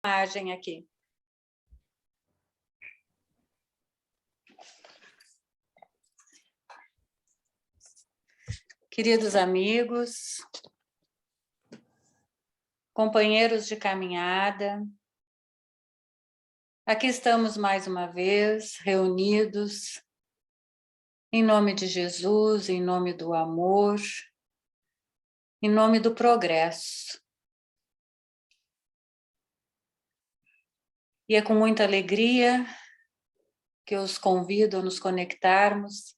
Imagem aqui. Queridos amigos, companheiros de caminhada, aqui estamos mais uma vez reunidos em nome de Jesus, em nome do amor, em nome do progresso. E é com muita alegria que eu os convido a nos conectarmos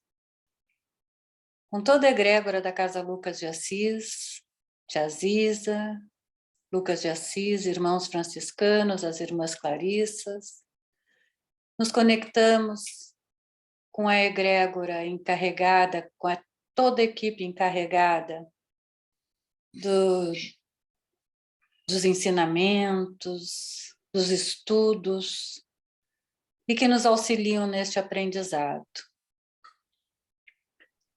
com toda a egrégora da Casa Lucas de Assis, Tia Ziza, Lucas de Assis, irmãos franciscanos, as irmãs Clarissas. Nos conectamos com a egrégora encarregada, com toda a equipe encarregada dos ensinamentos, dos estudos, e que nos auxiliam neste aprendizado.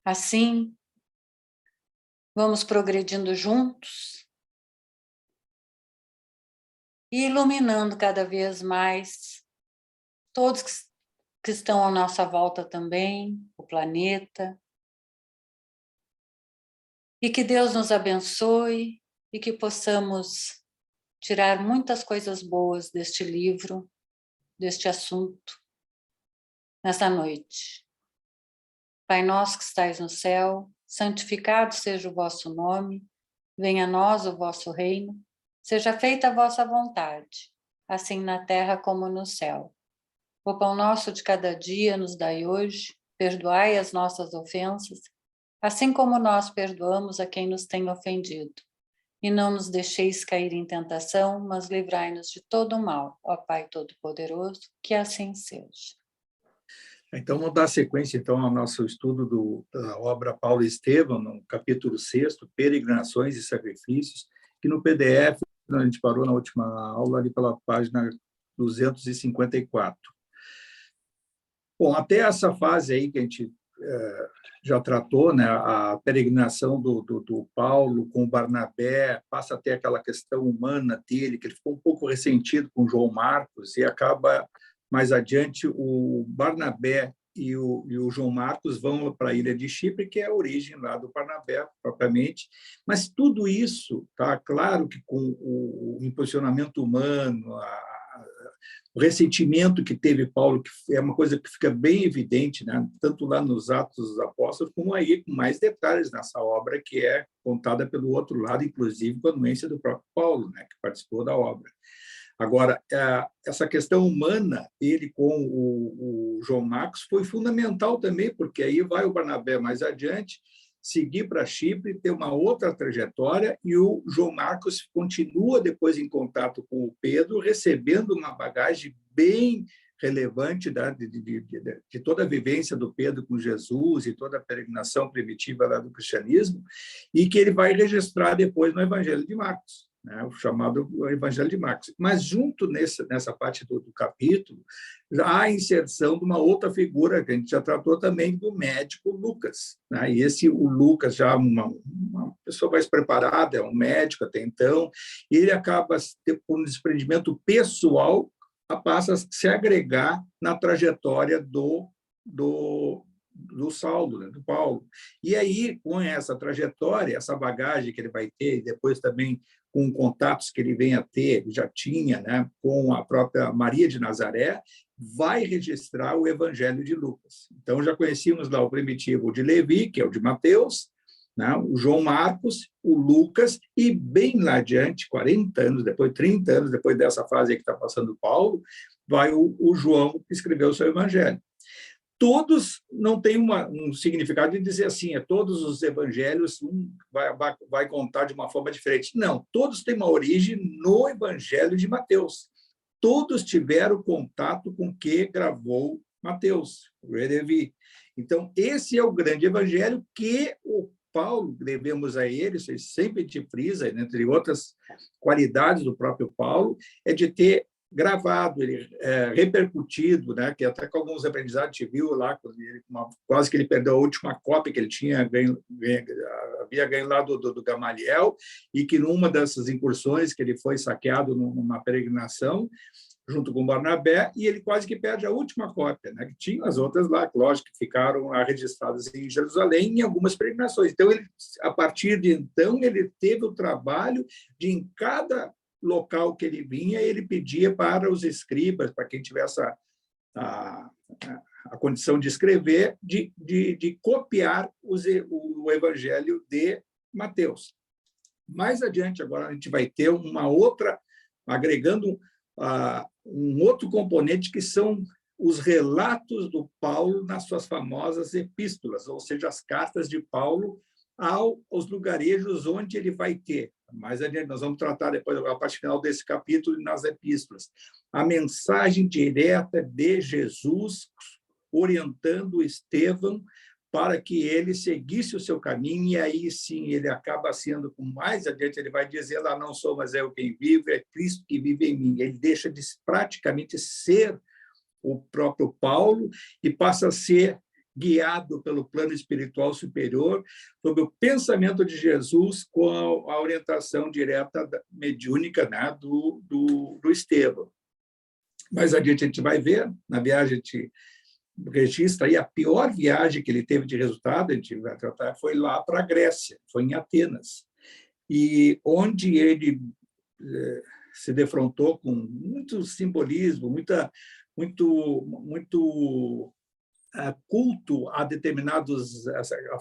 Assim, vamos progredindo juntos e iluminando cada vez mais todos que estão à nossa volta também, o planeta. E que Deus nos abençoe e que possamos tirar muitas coisas boas deste livro, deste assunto, nessa noite. Pai nosso que estais no céu, santificado seja o vosso nome, venha a nós o vosso reino, seja feita a vossa vontade, assim na terra como no céu. O pão nosso de cada dia nos dai hoje, perdoai as nossas ofensas, assim como nós perdoamos a quem nos tem ofendido. E não nos deixeis cair em tentação, mas livrai-nos de todo o mal, ó Pai Todo-Poderoso, que assim seja. Então, vamos dar sequência então, ao nosso estudo da obra Paulo e Estevão, no capítulo 6, Peregrinações e Sacrifícios, que no PDF, a gente parou na última aula, ali pela página 254. Bom, até essa fase aí que a gente já tratou, né, a peregrinação do Paulo com o Barnabé, passa até aquela questão humana dele, que ele ficou um pouco ressentido com João Marcos, e acaba, mais adiante, o Barnabé e o João Marcos vão para a ilha de Chipre, que é a origem lá do Barnabé, propriamente. Mas tudo isso, tá claro que com o impulsionamento humano, o ressentimento que teve Paulo, que é uma coisa que fica bem evidente, né? Tanto lá nos Atos dos Apóstolos, como aí com mais detalhes nessa obra, que é contada pelo outro lado, inclusive com a anuência do próprio Paulo, né? Que participou da obra. Agora, essa questão humana, ele com o João Marcos, foi fundamental também, porque aí vai o Barnabé mais adiante, seguir para Chipre, ter uma outra trajetória, e o João Marcos continua depois em contato com o Pedro, recebendo uma bagagem bem relevante de toda a vivência do Pedro com Jesus e toda a peregrinação primitiva lá do cristianismo, e que ele vai registrar depois no Evangelho de Marcos, né, o chamado Evangelho de Marcos. Mas, junto nessa parte do capítulo, há a inserção de uma outra figura que a gente já tratou também, do médico Lucas, né? E o Lucas, já uma pessoa mais preparada, é um médico até então, e ele acaba, por um desprendimento pessoal, passa a se agregar na trajetória do Saulo, né, do Paulo. E aí, com essa trajetória, essa bagagem que ele vai ter, e depois também com contatos que ele vem a ter, já tinha, né, com a própria Maria de Nazaré, vai registrar o Evangelho de Lucas. Então, já conhecíamos lá o primitivo de Levi, que é o de Mateus, né, o João Marcos, o Lucas, e bem lá adiante, 40 anos depois, 30 anos depois dessa fase que está passando Paulo, vai o João escrever o seu Evangelho. Todos não têm um significado de dizer assim, todos os evangelhos vai contar de uma forma diferente. Não, todos têm uma origem no Evangelho de Mateus. Todos tiveram contato com o que gravou Mateus, o Levi. Então, esse é o grande evangelho que o Paulo, devemos a ele, isso sempre te frisa, entre outras qualidades do próprio Paulo, é de ter gravado, ele repercutido, né? Que até com alguns aprendizados a gente viu lá, quase que ele perdeu a última cópia que ele tinha havia ganho lá do Gamaliel, e que numa dessas incursões que ele foi saqueado numa peregrinação, junto com Barnabé, e ele quase que perde a última cópia, né? Que tinha as outras lá, lógico, que ficaram registradas em Jerusalém em algumas peregrinações. Então, a partir de então, ele teve o trabalho de, em cada local que ele vinha, ele pedia para os escribas, para quem tivesse a condição de escrever, de copiar o Evangelho de Mateus. Mais adiante, agora, a gente vai ter uma outra, agregando um outro componente, que são os relatos do Paulo nas suas famosas epístolas, ou seja, as cartas de Paulo aos lugarejos onde ele vai ter. Mais adiante, nós vamos tratar depois, a parte final desse capítulo, nas epístolas, a mensagem direta de Jesus orientando Estevão para que ele seguisse o seu caminho, e aí sim ele acaba sendo, com mais adiante, ele vai dizer lá, não sou mais eu quem vive, é Cristo que vive em mim. Ele deixa de praticamente ser o próprio Paulo e passa a ser guiado pelo plano espiritual superior, sob o pensamento de Jesus, com a orientação direta mediúnica, né, do Estevão. Mais adiante a gente vai ver, na viagem a gente registra aí a pior viagem que ele teve de resultado, a gente vai tratar, foi lá para a Grécia, foi em Atenas, e onde ele se defrontou com muito simbolismo, muito culto a determinadas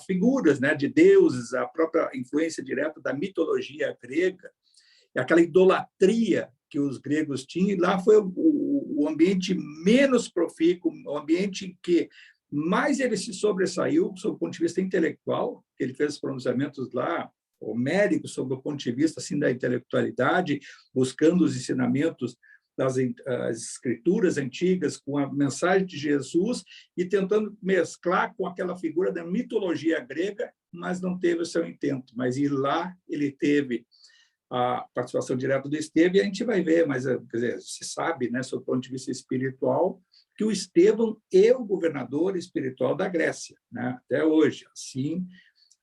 figuras, né, de deuses, a própria influência direta da mitologia grega, e aquela idolatria que os gregos tinham, e lá foi o ambiente menos profícuo, o ambiente em que mais ele se sobressaiu, sob o ponto de vista intelectual, que ele fez pronunciamentos lá, homéricos, sob o ponto de vista assim, da intelectualidade, buscando os ensinamentos das escrituras antigas com a mensagem de Jesus e tentando mesclar com aquela figura da mitologia grega, mas não teve o seu intento. Mas e lá ele teve a participação direta do Estevão, e a gente vai ver, mas quer dizer, se sabe, né, sob o ponto de vista espiritual, que o Estevão é o governador espiritual da Grécia, né, até hoje, assim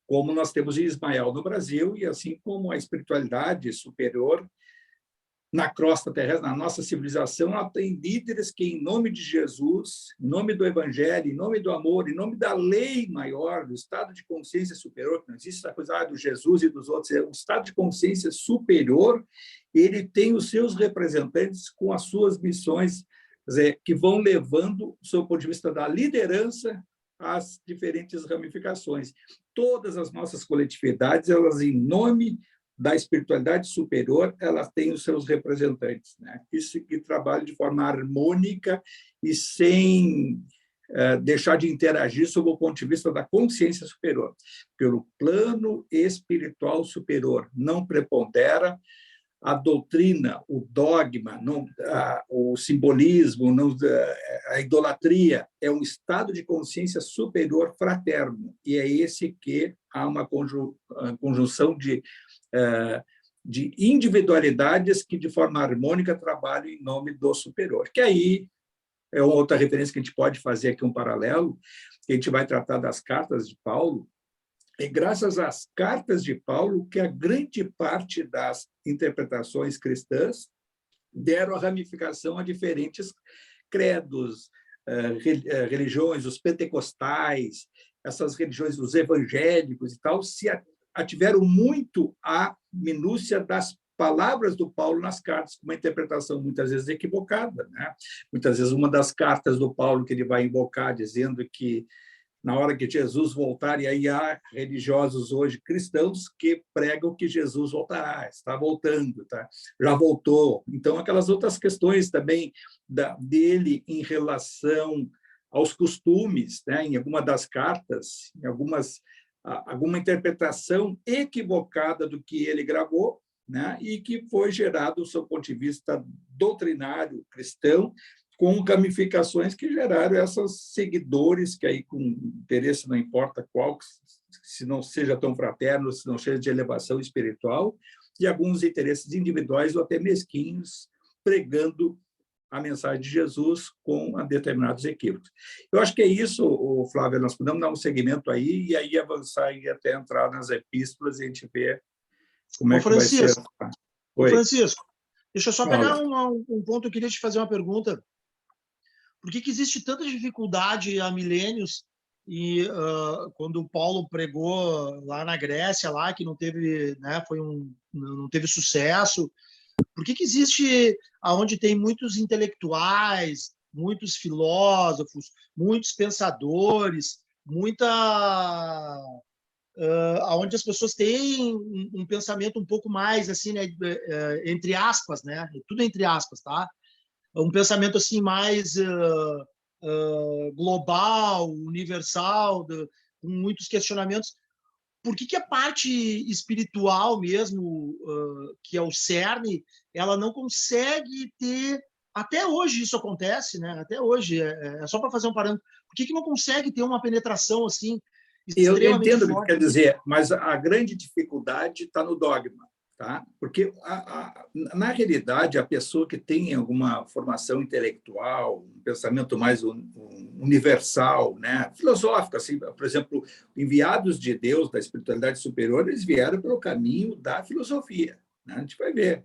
como nós temos Ismael no Brasil, e assim como a espiritualidade superior na crosta terrestre, na nossa civilização, ela tem líderes que, em nome de Jesus, em nome do Evangelho, em nome do amor, em nome da lei maior, do estado de consciência superior, que não existe essa coisa do Jesus e dos outros, é o estado de consciência superior, ele tem os seus representantes com as suas missões, quer dizer, que vão levando, do seu ponto de vista da liderança, as diferentes ramificações. Todas as nossas coletividades, elas, em nome da espiritualidade superior, elas têm os seus representantes, né? Isso que trabalha de forma harmônica e sem deixar de interagir sob o ponto de vista da consciência superior. Pelo plano espiritual superior, não prepondera a doutrina, o dogma, o simbolismo, a idolatria, é um estado de consciência superior fraterno, e é esse que há uma conjunção de individualidades que, de forma harmônica, trabalham em nome do superior. Que aí é uma outra referência que a gente pode fazer aqui, um paralelo, que a gente vai tratar das cartas de Paulo. É graças às cartas de Paulo que a grande parte das interpretações cristãs deram a ramificação a diferentes credos, religiões, os pentecostais, essas religiões, os evangélicos e tal, se ativeram muito a minúcia das palavras do Paulo nas cartas, com uma interpretação muitas vezes equivocada, né? Muitas vezes uma das cartas do Paulo que ele vai invocar dizendo que na hora que Jesus voltar, e aí há religiosos hoje cristãos que pregam que Jesus voltará, está voltando, tá? Já voltou. Então, aquelas outras questões também dele em relação aos costumes, né? Em alguma das cartas, em alguma interpretação equivocada do que ele gravou, né? E que foi gerado, do seu ponto de vista doutrinário cristão, com ramificações que geraram esses seguidores, que aí com interesse não importa qual, se não seja tão fraterno, se não seja de elevação espiritual, e alguns interesses individuais ou até mesquinhos, pregando a mensagem de Jesus com determinados equívocos. Eu acho que é isso, Flávio, nós podemos dar um segmento aí e aí avançar e até entrar nas epístolas e a gente ver como é que vai ser. Oi. Francisco, deixa eu só pegar Fala. um ponto, eu queria te fazer uma pergunta. Por que existe tanta dificuldade há milênios e quando Paulo pregou lá na Grécia, lá que não teve, né, não teve sucesso? Por que existe aonde tem muitos intelectuais, muitos filósofos, muitos pensadores, aonde as pessoas têm um pensamento um pouco mais assim, né, entre aspas, né, tudo entre aspas, tá? Um pensamento assim mais global, universal, com muitos questionamentos. Por que a parte espiritual mesmo, que é o cerne, ela não consegue ter... Até hoje isso acontece, né? Até hoje, é só para fazer um parâmetro. Por que não consegue ter uma penetração assim extremamente Eu entendo forte? o que quer dizer, mas a grande dificuldade está no dogma. Tá? Porque, na realidade, a pessoa que tem alguma formação intelectual, um pensamento mais universal, né? Filosófico, assim, por exemplo, enviados de Deus, da espiritualidade superior, eles vieram pelo caminho da filosofia. Né? A gente vai ver,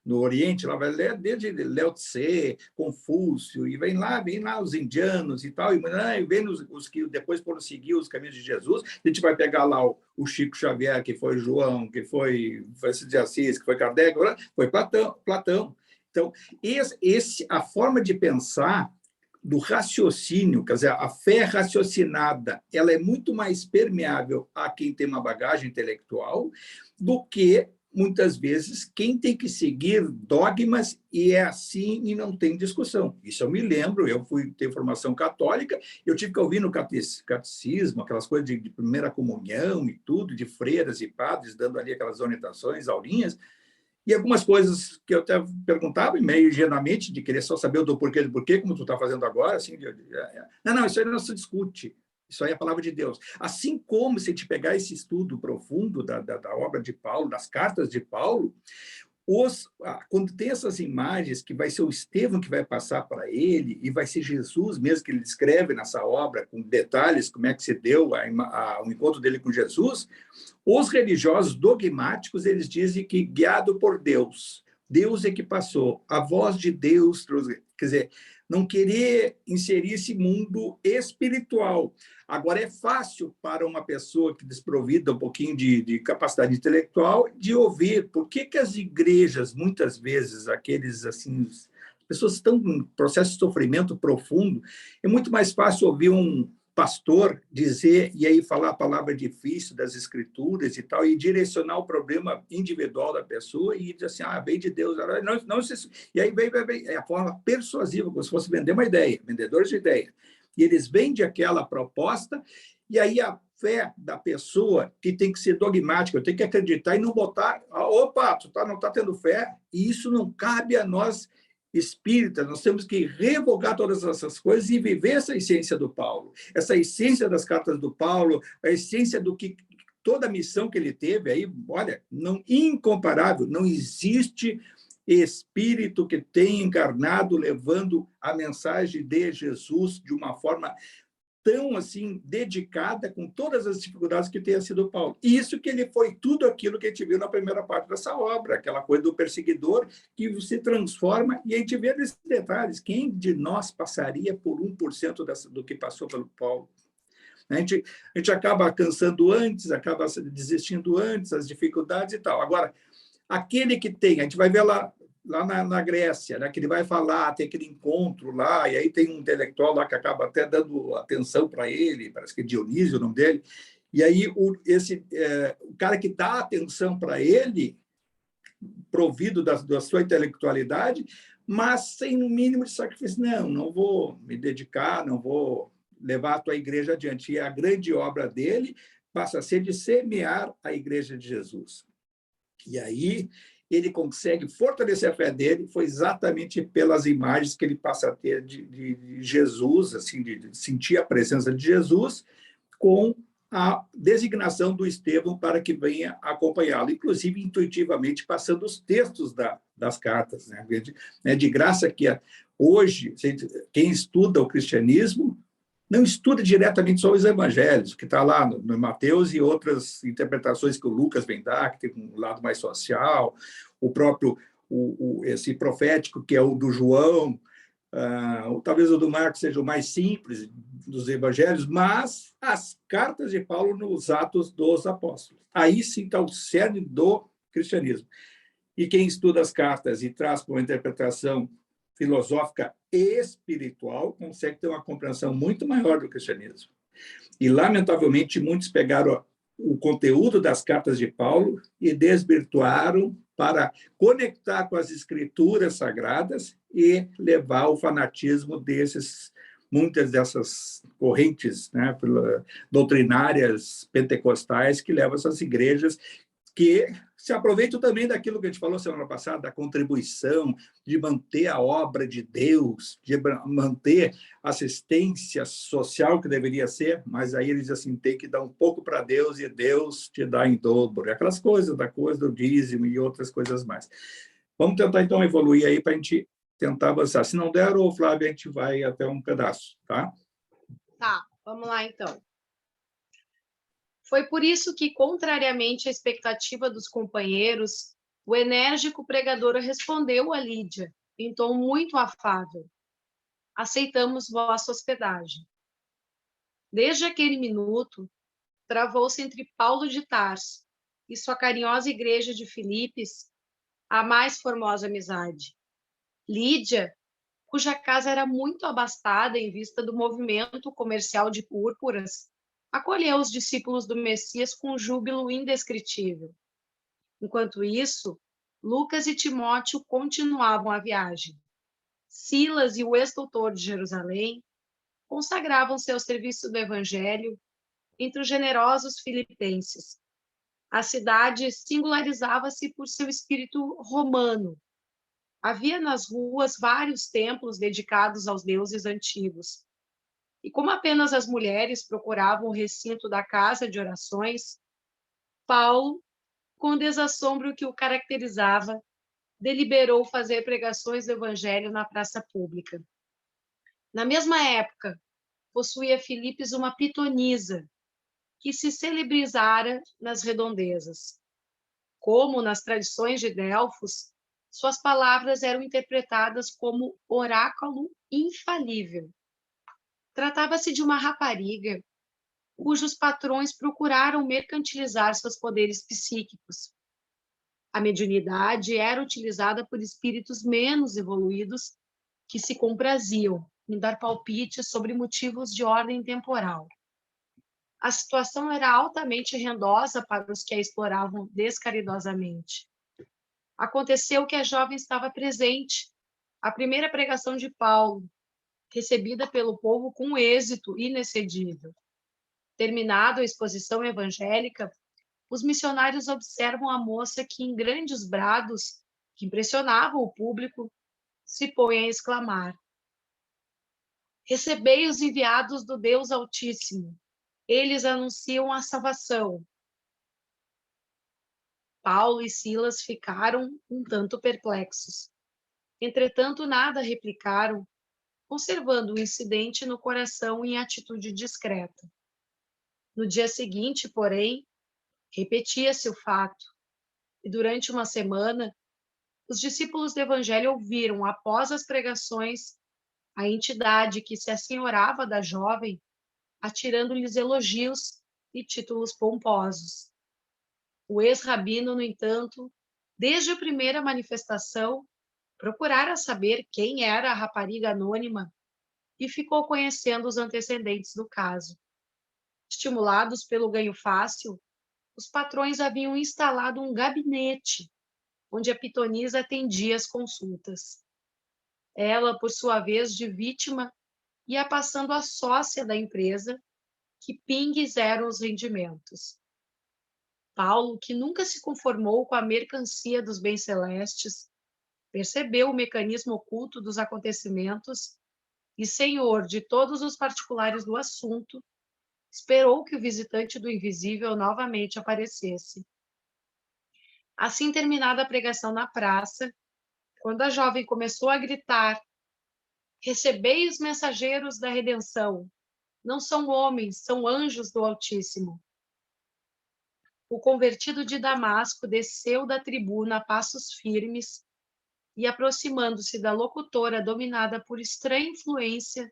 no Oriente, lá vai ler desde Lao Tse, Confúcio, e vem lá os indianos e tal, e vem os que depois foram seguir os caminhos de Jesus. A gente vai pegar lá o Chico Xavier, que foi João, que foi Francisco de Assis, que foi Kardec, foi Platão. Então, a forma de pensar do raciocínio, quer dizer, a fé raciocinada, ela é muito mais permeável a quem tem uma bagagem intelectual do que, muitas vezes, quem tem que seguir dogmas e é assim e não tem discussão. Isso eu me lembro, eu fui ter formação católica, eu tive que ouvir no catecismo, aquelas coisas de primeira comunhão e tudo, de freiras e padres dando ali aquelas orientações, aulinhas, e algumas coisas que eu até perguntava, meio ingenuamente, de querer só saber do porquê, como tu está fazendo agora, assim, não, isso aí não se discute. Isso aí é a palavra de Deus. Assim como, se a gente pegar esse estudo profundo da obra de Paulo, das cartas de Paulo, quando tem essas imagens que vai ser o Estevão que vai passar para ele, e vai ser Jesus mesmo que ele descreve nessa obra, com detalhes, como é que se deu o encontro dele com Jesus, os religiosos dogmáticos, eles dizem que guiado por Deus, Deus é que passou, a voz de Deus, quer dizer, não querer inserir esse mundo espiritual. Agora, é fácil para uma pessoa que desprovida um pouquinho de capacidade intelectual de ouvir por que as igrejas, muitas vezes, aqueles assim, pessoas estão em processo de sofrimento profundo, é muito mais fácil ouvir um pastor dizer, e aí falar a palavra difícil das escrituras e tal, e direcionar o problema individual da pessoa e dizer assim, vem de Deus. Não, e aí vem é a forma persuasiva, como se fosse vender uma ideia, vendedores de ideia. E eles vendem aquela proposta, e aí a fé da pessoa, que tem que ser dogmática, eu tenho que acreditar e não botar, opa, tu não está tendo fé, e isso não cabe a nós espíritas, nós temos que revogar todas essas coisas e viver essa essência do Paulo, essa essência das cartas do Paulo, a essência do que toda a missão que ele teve aí, olha, incomparável, não existe espírito que tenha encarnado levando a mensagem de Jesus de uma forma tão assim dedicada, com todas as dificuldades que tenha sido Paulo. Isso que ele foi tudo aquilo que a gente viu na primeira parte dessa obra, aquela coisa do perseguidor que se transforma, e a gente vê nesses detalhes, quem de nós passaria por 1% do que passou pelo Paulo? A gente acaba cansando antes, acaba desistindo antes, as dificuldades e tal. Agora, aquele que tem, a gente vai ver lá na Grécia, né, que ele vai falar, tem aquele encontro lá, e aí tem um intelectual lá que acaba até dando atenção para ele, parece que é Dionísio o nome dele, e aí o cara que dá atenção para ele, provido da sua intelectualidade, mas sem um mínimo de sacrifício. Não vou me dedicar, não vou levar a tua igreja adiante. E a grande obra dele passa a ser de semear a igreja de Jesus. E aí ele consegue fortalecer a fé dele, foi exatamente pelas imagens que ele passa a ter de Jesus, assim, de sentir a presença de Jesus com a designação do Estevão para que venha acompanhá-lo, inclusive intuitivamente passando os textos das cartas. Né? De graça que hoje, quem estuda o cristianismo não estuda diretamente só os evangelhos, que está lá no Mateus e outras interpretações que o Lucas vem dar, que tem um lado mais social, o próprio esse profético, que é o do João, talvez o do Marcos seja o mais simples dos evangelhos, mas as cartas de Paulo nos Atos dos Apóstolos. Aí sim está o cerne do cristianismo. E quem estuda as cartas e traz para uma interpretação filosófica e espiritual consegue ter uma compreensão muito maior do cristianismo. E, lamentavelmente, muitos pegaram o conteúdo das cartas de Paulo e desvirtuaram para conectar com as escrituras sagradas e levar ao fanatismo muitas dessas correntes, né, doutrinárias pentecostais que levam essas igrejas que se aproveitam também daquilo que a gente falou semana passada, da contribuição, de manter a obra de Deus, de manter a assistência social que deveria ser, mas aí eles assim tem que dar um pouco para Deus e Deus te dá em dobro. Aquelas coisas, da coisa do dízimo e outras coisas mais. Vamos tentar, então, evoluir aí para a gente tentar avançar. Se não der, ô Flávio, a gente vai até um pedaço, tá? Tá, vamos lá, então. Foi por isso que, contrariamente à expectativa dos companheiros, o enérgico pregador respondeu a Lídia, em tom muito afável: aceitamos vossa hospedagem. Desde aquele minuto, travou-se entre Paulo de Tarso e sua carinhosa igreja de Filipos a mais formosa amizade. Lídia, cuja casa era muito abastada em vista do movimento comercial de púrpuras, acolheu os discípulos do Messias com júbilo indescritível. Enquanto isso, Lucas e Timóteo continuavam a viagem. Silas e o ex-doutor de Jerusalém consagravam-se ao serviço do Evangelho entre os generosos filipenses. A cidade singularizava-se por seu espírito romano. Havia nas ruas vários templos dedicados aos deuses antigos. E como apenas as mulheres procuravam o recinto da casa de orações, Paulo, com o desassombro que o caracterizava, deliberou fazer pregações do evangelho na praça pública. Na mesma época, possuía Filipos uma pitonisa, que se celebrizara nas redondezas. Como nas tradições de Delfos, suas palavras eram interpretadas como oráculo infalível. Tratava-se de uma rapariga cujos patrões procuraram mercantilizar seus poderes psíquicos. A mediunidade era utilizada por espíritos menos evoluídos que se compraziam em dar palpites sobre motivos de ordem temporal. A situação era altamente rendosa para os que a exploravam descaridosamente. Aconteceu que a jovem estava presente à primeira pregação de Paulo, recebida pelo povo com êxito inexcedível. Terminada a exposição evangélica, os missionários observam a moça que, em grandes brados, que impressionavam o público, se põe a exclamar: recebei os enviados do Deus Altíssimo, eles anunciam a salvação. Paulo e Silas ficaram um tanto perplexos. Entretanto, nada replicaram, conservando o incidente no coração em atitude discreta. No dia seguinte, porém, repetia-se o fato, e durante uma semana, os discípulos do Evangelho ouviram, após as pregações, a entidade que se assenhorava da jovem, atirando-lhes elogios e títulos pomposos. O ex-rabino, no entanto, desde a primeira manifestação, procurara saber quem era a rapariga anônima e ficou conhecendo os antecedentes do caso. Estimulados pelo ganho fácil, os patrões haviam instalado um gabinete onde a pitonisa atendia as consultas. Ela, por sua vez, de vítima, ia passando a sócia da empresa, que pingues eram os rendimentos. Paulo, que nunca se conformou com a mercancia dos bens celestes, percebeu o mecanismo oculto dos acontecimentos e, senhor de todos os particulares do assunto, esperou que o visitante do invisível novamente aparecesse. Assim, terminada a pregação na praça, quando a jovem começou a gritar: "Recebei os mensageiros da redenção! Não são homens, são anjos do Altíssimo." O convertido de Damasco desceu da tribuna a passos firmes e, aproximando-se da locutora dominada por estranha influência,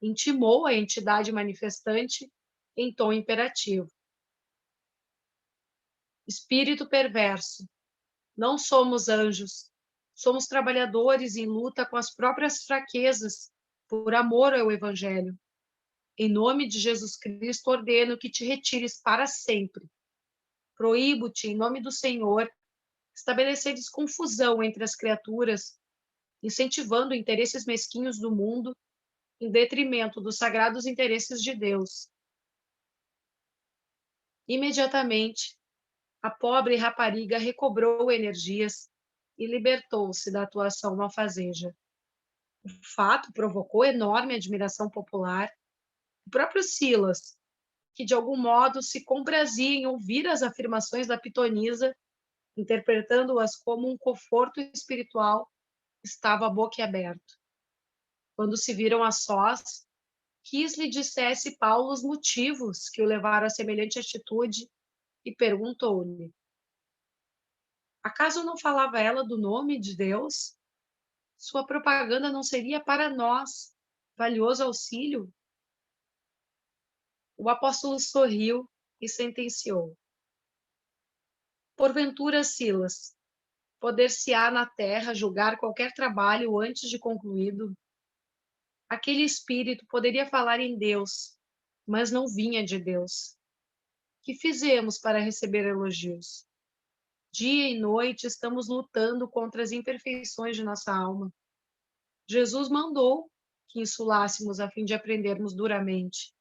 intimou a entidade manifestante em tom imperativo: "Espírito perverso, não somos anjos, somos trabalhadores em luta com as próprias fraquezas, por amor ao Evangelho. Em nome de Jesus Cristo, ordeno que te retires para sempre. Proíbo-te, em nome do Senhor, estabeleceres confusão entre as criaturas, incentivando interesses mesquinhos do mundo em detrimento dos sagrados interesses de Deus." Imediatamente, a pobre rapariga recobrou energias e libertou-se da atuação malfazeja. O fato provocou enorme admiração popular. O próprio Silas, que de algum modo se comprazia em ouvir as afirmações da pitonisa, interpretando-as como um conforto espiritual, estava boquiaberto. Quando se viram a sós, quis lhe dissesse Paulo os motivos que o levaram a semelhante atitude e perguntou-lhe: "Acaso não falava ela do nome de Deus? Sua propaganda não seria para nós valioso auxílio?" O apóstolo sorriu e sentenciou: "Porventura, Silas, poder-se-á na terra julgar qualquer trabalho antes de concluído? Aquele espírito poderia falar em Deus, mas não vinha de Deus. Que fizemos para receber elogios? Dia e noite estamos lutando contra as imperfeições de nossa alma. Jesus mandou que insulássemos a fim de aprendermos duramente.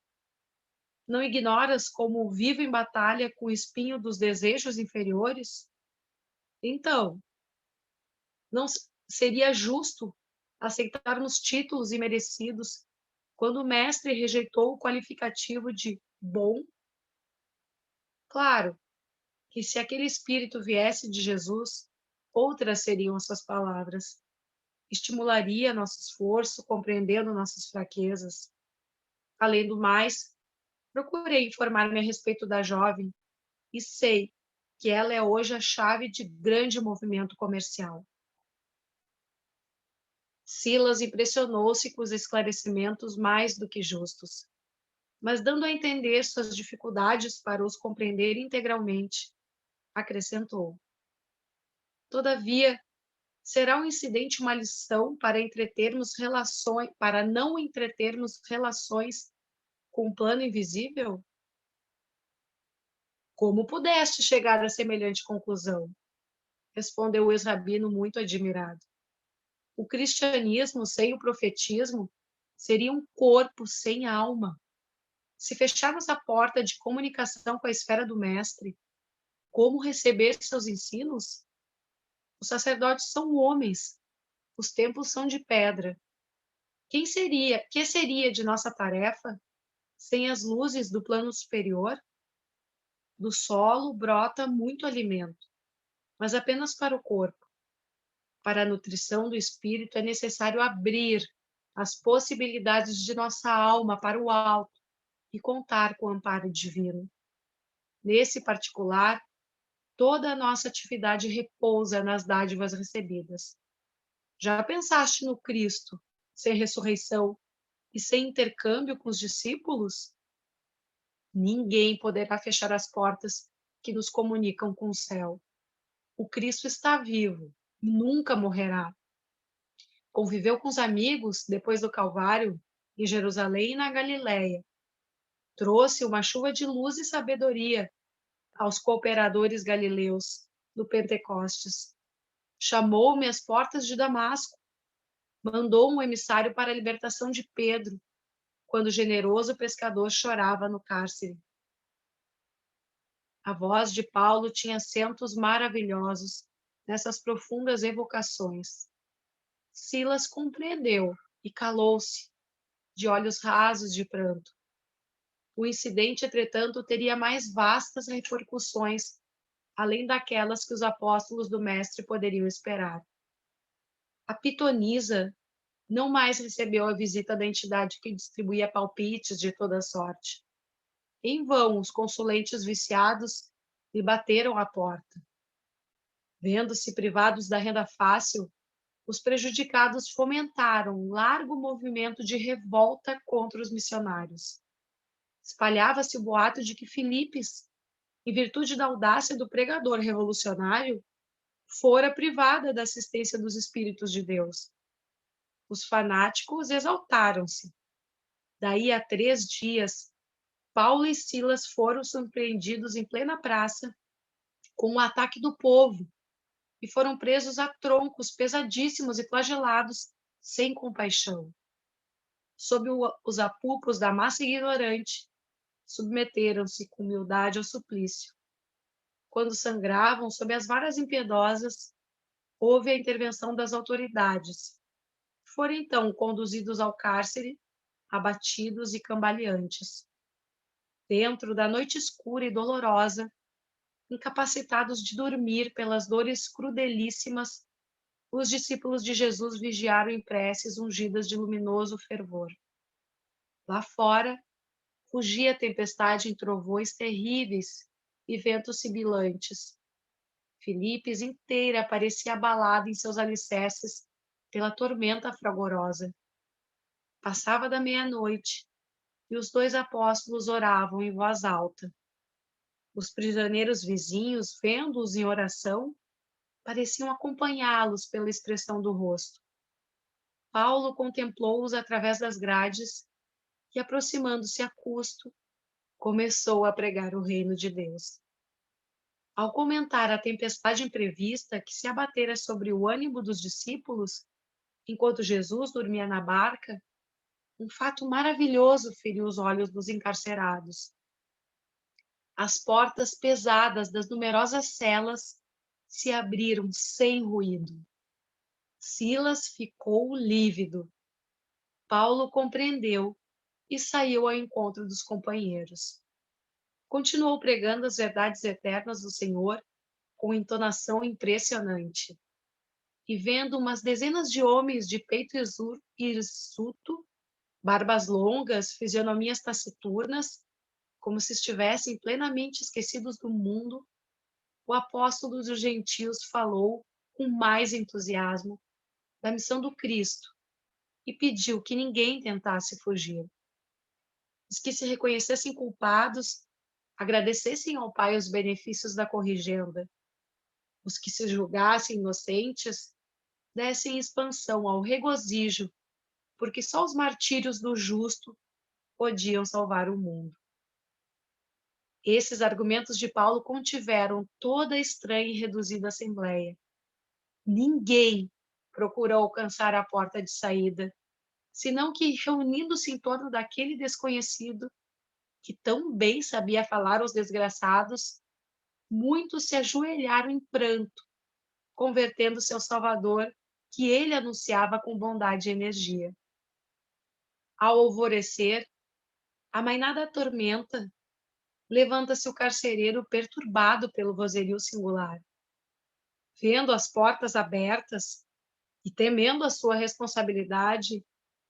Não ignoras como vivo em batalha com o espinho dos desejos inferiores? Então, não seria justo aceitarmos títulos imerecidos quando o mestre rejeitou o qualificativo de bom? Claro que se aquele espírito viesse de Jesus, outras seriam as suas palavras. Estimularia nosso esforço, compreendendo nossas fraquezas. Além do mais, procurei informar-me a respeito da jovem e sei que ela é hoje a chave de grande movimento comercial." Silas impressionou-se com os esclarecimentos mais do que justos, mas, dando a entender suas dificuldades para os compreender integralmente, acrescentou: "Todavia, será um incidente uma lição para não entretermos relações com um plano invisível? Como pudeste chegar a semelhante conclusão?" respondeu o ex-rabino muito admirado. "O cristianismo sem o profetismo seria um corpo sem alma. Se fecharmos a porta de comunicação com a esfera do mestre, como receber seus ensinos? Os sacerdotes são homens, os templos são de pedra. Que seria de nossa tarefa sem as luzes do plano superior? Do solo brota muito alimento, mas apenas para o corpo. Para a nutrição do espírito é necessário abrir as possibilidades de nossa alma para o alto e contar com o amparo divino. Nesse particular, toda a nossa atividade repousa nas dádivas recebidas. Já pensaste no Cristo sem ressurreição e sem intercâmbio com os discípulos? Ninguém poderá fechar as portas que nos comunicam com o céu. O Cristo está vivo e nunca morrerá. Conviveu com os amigos depois do Calvário, em Jerusalém e na Galiléia. Trouxe uma chuva de luz e sabedoria aos cooperadores galileus do Pentecostes. Chamou-me às portas de Damasco. Mandou um emissário para a libertação de Pedro, quando o generoso pescador chorava no cárcere. A voz de Paulo tinha acentos maravilhosos nessas profundas evocações. Silas compreendeu e calou-se, de olhos rasos de pranto. O incidente, entretanto, teria mais vastas repercussões, além daquelas que os apóstolos do Mestre poderiam esperar. A pitonisa não mais recebeu a visita da entidade que distribuía palpites de toda sorte. Em vão, os consulentes viciados lhe bateram à porta. Vendo-se privados da renda fácil, os prejudicados fomentaram um largo movimento de revolta contra os missionários. Espalhava-se o boato de que Filipes, em virtude da audácia do pregador revolucionário, fora privada da assistência dos Espíritos de Deus. Os fanáticos exaltaram-se. Daí a 3 dias, Paulo e Silas foram surpreendidos em plena praça com o ataque do povo e foram presos a troncos pesadíssimos e flagelados sem compaixão. Sob os apupos da massa ignorante, submeteram-se com humildade ao suplício. Quando sangravam sob as varas impiedosas, houve a intervenção das autoridades. Foram então conduzidos ao cárcere, abatidos e cambaleantes. Dentro da noite escura e dolorosa, incapacitados de dormir pelas dores crudelíssimas, os discípulos de Jesus vigiaram em preces ungidas de luminoso fervor. Lá fora, rugia a tempestade em trovões terríveis e ventos sibilantes. Filipes inteira parecia abalada em seus alicerces pela tormenta fragorosa. Passava da meia-noite e os 2 apóstolos oravam em voz alta. Os prisioneiros vizinhos, vendo-os em oração, pareciam acompanhá-los pela expressão do rosto. Paulo contemplou-os através das grades e, aproximando-se a custo, começou a pregar o reino de Deus. Ao comentar a tempestade imprevista que se abatera sobre o ânimo dos discípulos, enquanto Jesus dormia na barca, um fato maravilhoso feriu os olhos dos encarcerados. As portas pesadas das numerosas celas se abriram sem ruído. Silas ficou lívido. Paulo compreendeu e saiu ao encontro dos companheiros. Continuou pregando as verdades eternas do Senhor com entonação impressionante. E vendo umas dezenas de homens de peito hirsuto, barbas longas, fisionomias taciturnas, como se estivessem plenamente esquecidos do mundo, o apóstolo dos gentios falou com mais entusiasmo da missão do Cristo e pediu que ninguém tentasse fugir. Os que se reconhecessem culpados agradecessem ao Pai os benefícios da corrigenda. Os que se julgassem inocentes dessem expansão ao regozijo, porque só os martírios do justo podiam salvar o mundo. Esses argumentos de Paulo contiveram toda a estranha e reduzida assembleia. Ninguém procurou alcançar a porta de saída, senão que, reunindo-se em torno daquele desconhecido, que tão bem sabia falar aos desgraçados, muitos se ajoelharam em pranto, convertendo-se ao Salvador, que ele anunciava com bondade e energia. Ao alvorecer, amainada tormenta, levanta-se o carcereiro perturbado pelo vozerio singular. Vendo as portas abertas e temendo a sua responsabilidade,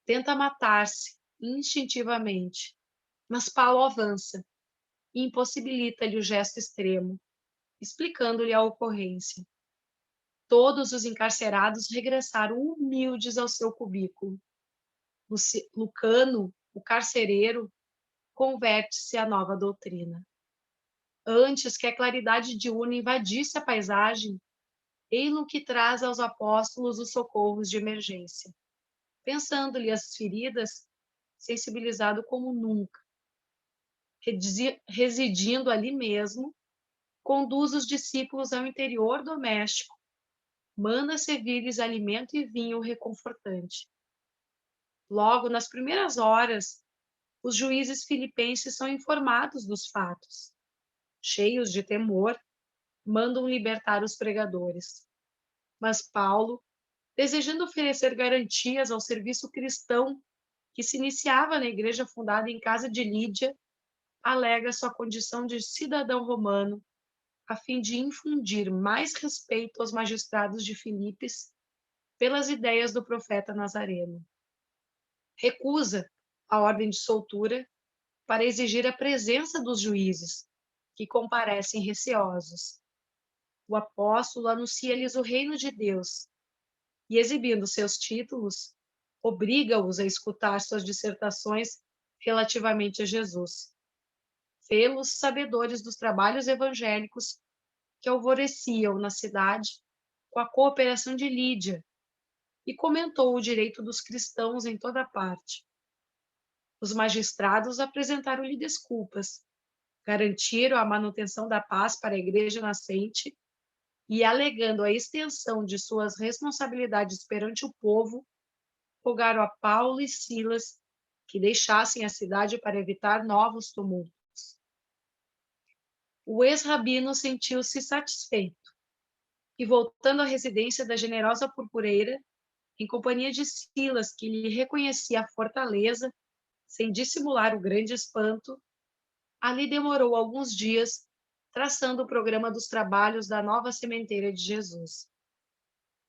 tenta matar-se instintivamente, mas Paulo avança e impossibilita-lhe o gesto extremo, explicando-lhe a ocorrência. Todos os encarcerados regressaram humildes ao seu cubículo. Lucano, o carcereiro, converte-se à nova doutrina. Antes que a claridade diurna invadisse a paisagem, ei-lo que traz aos apóstolos os socorros de emergência. Pensando-lhe as feridas, sensibilizado como nunca. Residindo ali mesmo, conduz os discípulos ao interior doméstico, manda servir-lhes alimento e vinho reconfortante. Logo nas primeiras horas, os juízes filipenses são informados dos fatos. Cheios de temor, mandam libertar os pregadores. Mas Paulo, desejando oferecer garantias ao serviço cristão que se iniciava na igreja fundada em casa de Lídia, alega sua condição de cidadão romano a fim de infundir mais respeito aos magistrados de Filipos pelas ideias do profeta Nazareno. Recusa a ordem de soltura para exigir a presença dos juízes, que comparecem receosos. O apóstolo anuncia-lhes o reino de Deus e, exibindo seus títulos, obriga-os a escutar suas dissertações relativamente a Jesus. Fê-los sabedores dos trabalhos evangélicos que alvoreciam na cidade com a cooperação de Lídia e comentou o direito dos cristãos em toda parte. Os magistrados apresentaram-lhe desculpas, garantiram a manutenção da paz para a igreja nascente e, alegando a extensão de suas responsabilidades perante o povo, rogaram a Paulo e Silas que deixassem a cidade para evitar novos tumultos. O ex-rabino sentiu-se satisfeito e, voltando à residência da generosa purpureira, em companhia de Silas, que lhe reconhecia a fortaleza, sem dissimular o grande espanto, ali demorou alguns dias, traçando o programa dos trabalhos da nova sementeira de Jesus.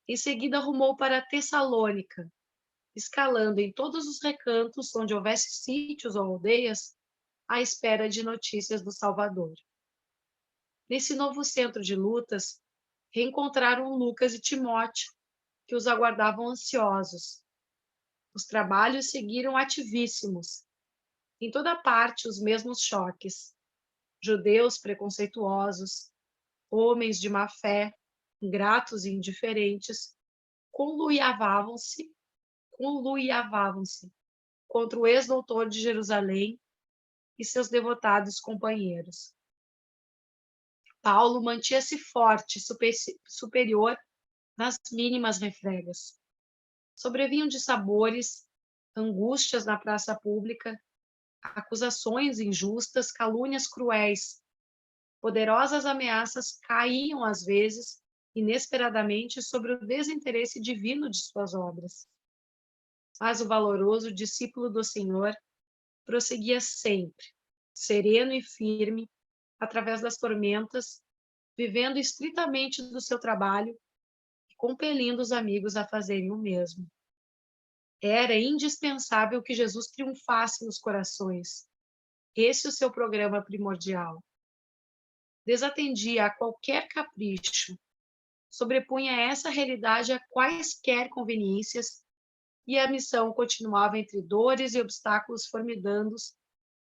Em seguida, rumou para Tessalônica, escalando em todos os recantos onde houvesse sítios ou aldeias, à espera de notícias do Salvador. Nesse novo centro de lutas, reencontraram Lucas e Timóteo, que os aguardavam ansiosos. Os trabalhos seguiram ativíssimos. Em toda parte, os mesmos choques. Judeus preconceituosos, homens de má fé, ingratos e indiferentes, conluiavavam-se contra o ex-doutor de Jerusalém e seus devotados companheiros. Paulo mantinha-se forte, superior nas mínimas refregas. Sobrevinham dissabores, angústias na praça pública, acusações injustas, calúnias cruéis. Poderosas ameaças caíam, às vezes, inesperadamente, sobre o desinteresse divino de suas obras. Mas o valoroso discípulo do Senhor prosseguia sempre, sereno e firme, através das tormentas, vivendo estritamente do seu trabalho e compelindo os amigos a fazerem o mesmo. Era indispensável que Jesus triunfasse nos corações. Esse é o seu programa primordial. Desatendia a qualquer capricho, sobrepunha essa realidade a quaisquer conveniências, e a missão continuava entre dores e obstáculos formidandos,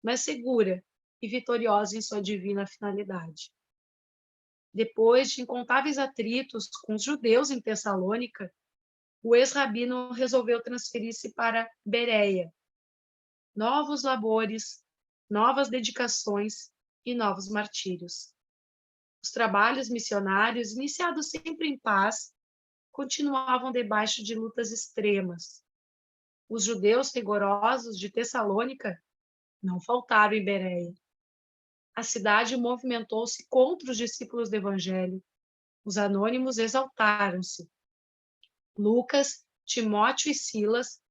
mas segura e vitoriosa em sua divina finalidade. Depois de incontáveis atritos com os judeus em Tessalônica, o ex-rabino resolveu transferir-se para Bereia. Novos labores, novas dedicações e novos martírios. Os trabalhos missionários, iniciados sempre em paz, continuavam debaixo de lutas extremas. Os judeus rigorosos de Tessalônica não faltaram em Bereia. A cidade movimentou-se contra os discípulos do Evangelho. Os anônimos exaltaram-se. Lucas, Timóteo e Silas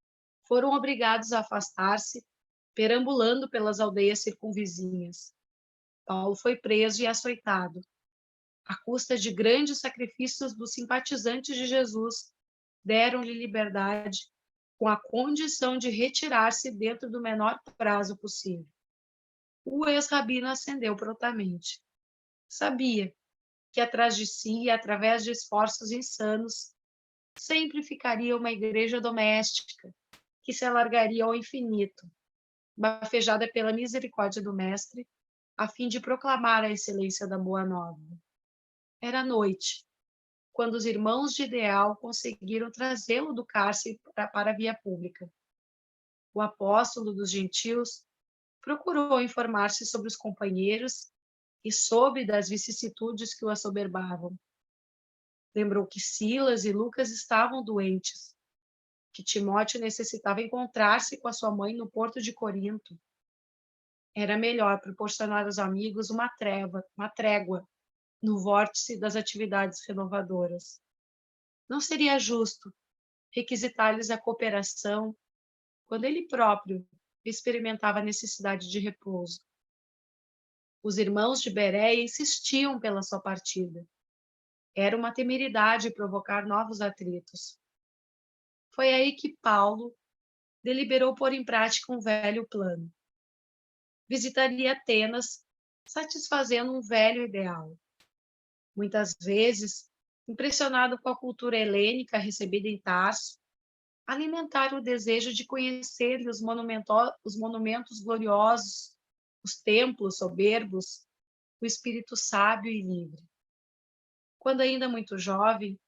foram obrigados a afastar-se, perambulando pelas aldeias circunvizinhas. Paulo foi preso e açoitado. À custa de grandes sacrifícios dos simpatizantes de Jesus, deram-lhe liberdade, com a condição de retirar-se dentro do menor prazo possível. O ex-rabino acendeu prontamente. Sabia que atrás de si, através de esforços insanos, sempre ficaria uma igreja doméstica, que se alargaria ao infinito, bafejada pela misericórdia do Mestre, a fim de proclamar a excelência da Boa Nova. Era noite, quando os irmãos de Ideal conseguiram trazê-lo do cárcere para a via pública. O apóstolo dos gentios procurou informar-se sobre os companheiros e soube das vicissitudes que o assoberbavam. Lembrou que Silas e Lucas estavam doentes, que Timóteo necessitava encontrar-se com a sua mãe no porto de Corinto. Era melhor proporcionar aos amigos uma trégua no vórtice das atividades renovadoras. Não seria justo requisitar-lhes a cooperação quando ele próprio experimentava a necessidade de repouso. Os irmãos de Bereia insistiam pela sua partida. Era uma temeridade provocar novos atritos. Foi aí que Paulo deliberou pôr em prática um velho plano. Visitaria Atenas, satisfazendo um velho ideal. Muitas vezes, impressionado com a cultura helênica recebida em Tarso, alimentara o desejo de conhecer os monumentos gloriosos, os templos soberbos, o espírito sábio e livre. Quando ainda muito jovem,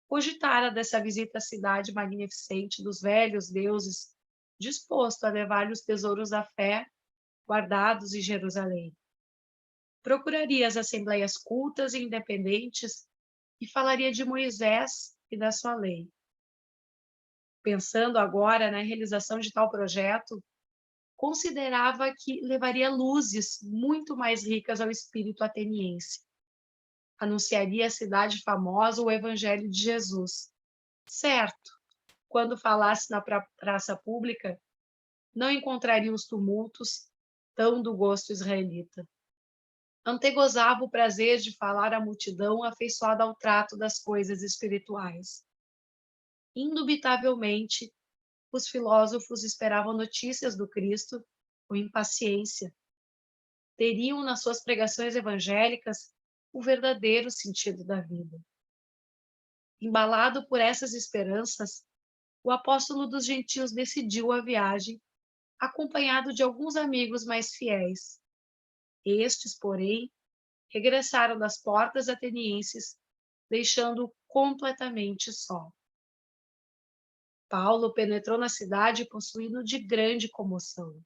cogitara dessa visita à cidade magnificente dos velhos deuses, disposto a levar-lhe os tesouros da fé guardados em Jerusalém. Procuraria as assembleias cultas e independentes e falaria de Moisés e da sua lei. Pensando agora na realização de tal projeto, considerava que levaria luzes muito mais ricas ao espírito ateniense. Anunciaria à cidade famosa o evangelho de Jesus. Certo, quando falasse na praça pública, não encontraria os tumultos tão do gosto israelita. Antegozava o prazer de falar à multidão afeiçoada ao trato das coisas espirituais. Indubitavelmente, os filósofos esperavam notícias do Cristo com impaciência. Teriam nas suas pregações evangélicas o verdadeiro sentido da vida. Embalado por essas esperanças, o apóstolo dos gentios decidiu a viagem, acompanhado de alguns amigos mais fiéis. Estes, porém, regressaram das portas atenienses, deixando-o completamente só. Paulo penetrou na cidade possuído de grande comoção.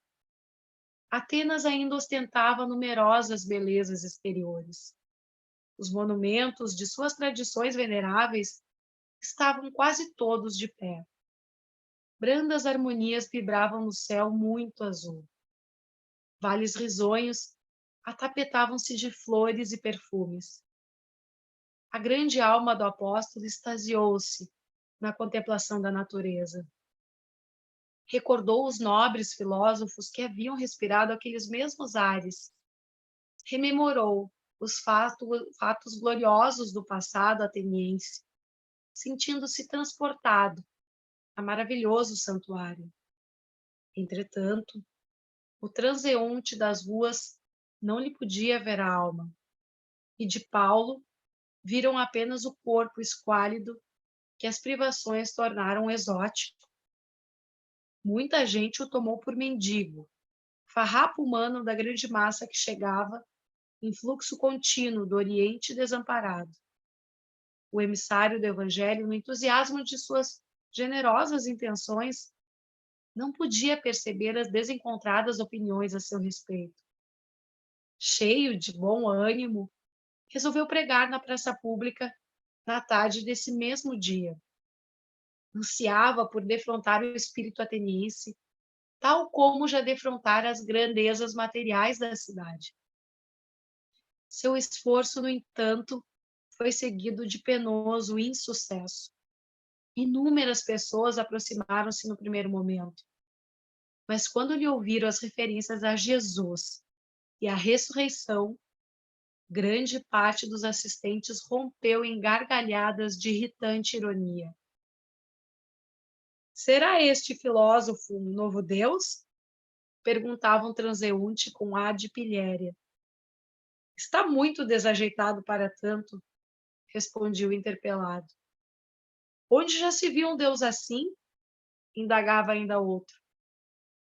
Atenas ainda ostentava numerosas belezas exteriores. Os monumentos de suas tradições veneráveis estavam quase todos de pé. Brandas harmonias vibravam no céu muito azul. Vales risonhos atapetavam-se de flores e perfumes. A grande alma do apóstolo extasiou-se na contemplação da natureza. Recordou os nobres filósofos que haviam respirado aqueles mesmos ares. Rememorou os fatos gloriosos do passado ateniense, sentindo-se transportado a maravilhoso santuário. Entretanto, o transeunte das ruas não lhe podia ver a alma, e de Paulo viram apenas o corpo esquálido que as privações tornaram exótico. Muita gente o tomou por mendigo, farrapo humano da grande massa que chegava em fluxo contínuo do Oriente desamparado. O emissário do Evangelho, no entusiasmo de suas generosas intenções, não podia perceber as desencontradas opiniões a seu respeito. Cheio de bom ânimo, resolveu pregar na praça pública na tarde desse mesmo dia. Ansiava por defrontar o espírito ateniense, tal como já defrontara as grandezas materiais da cidade. Seu esforço, no entanto, foi seguido de penoso insucesso. Inúmeras pessoas aproximaram-se no primeiro momento, mas quando lhe ouviram as referências a Jesus e à ressurreição, grande parte dos assistentes rompeu em gargalhadas de irritante ironia. Será este filósofo um novo Deus? Perguntava um transeunte com ar de pilhéria. Está muito desajeitado para tanto, respondia o interpelado. Onde já se viu um Deus assim? Indagava ainda outro.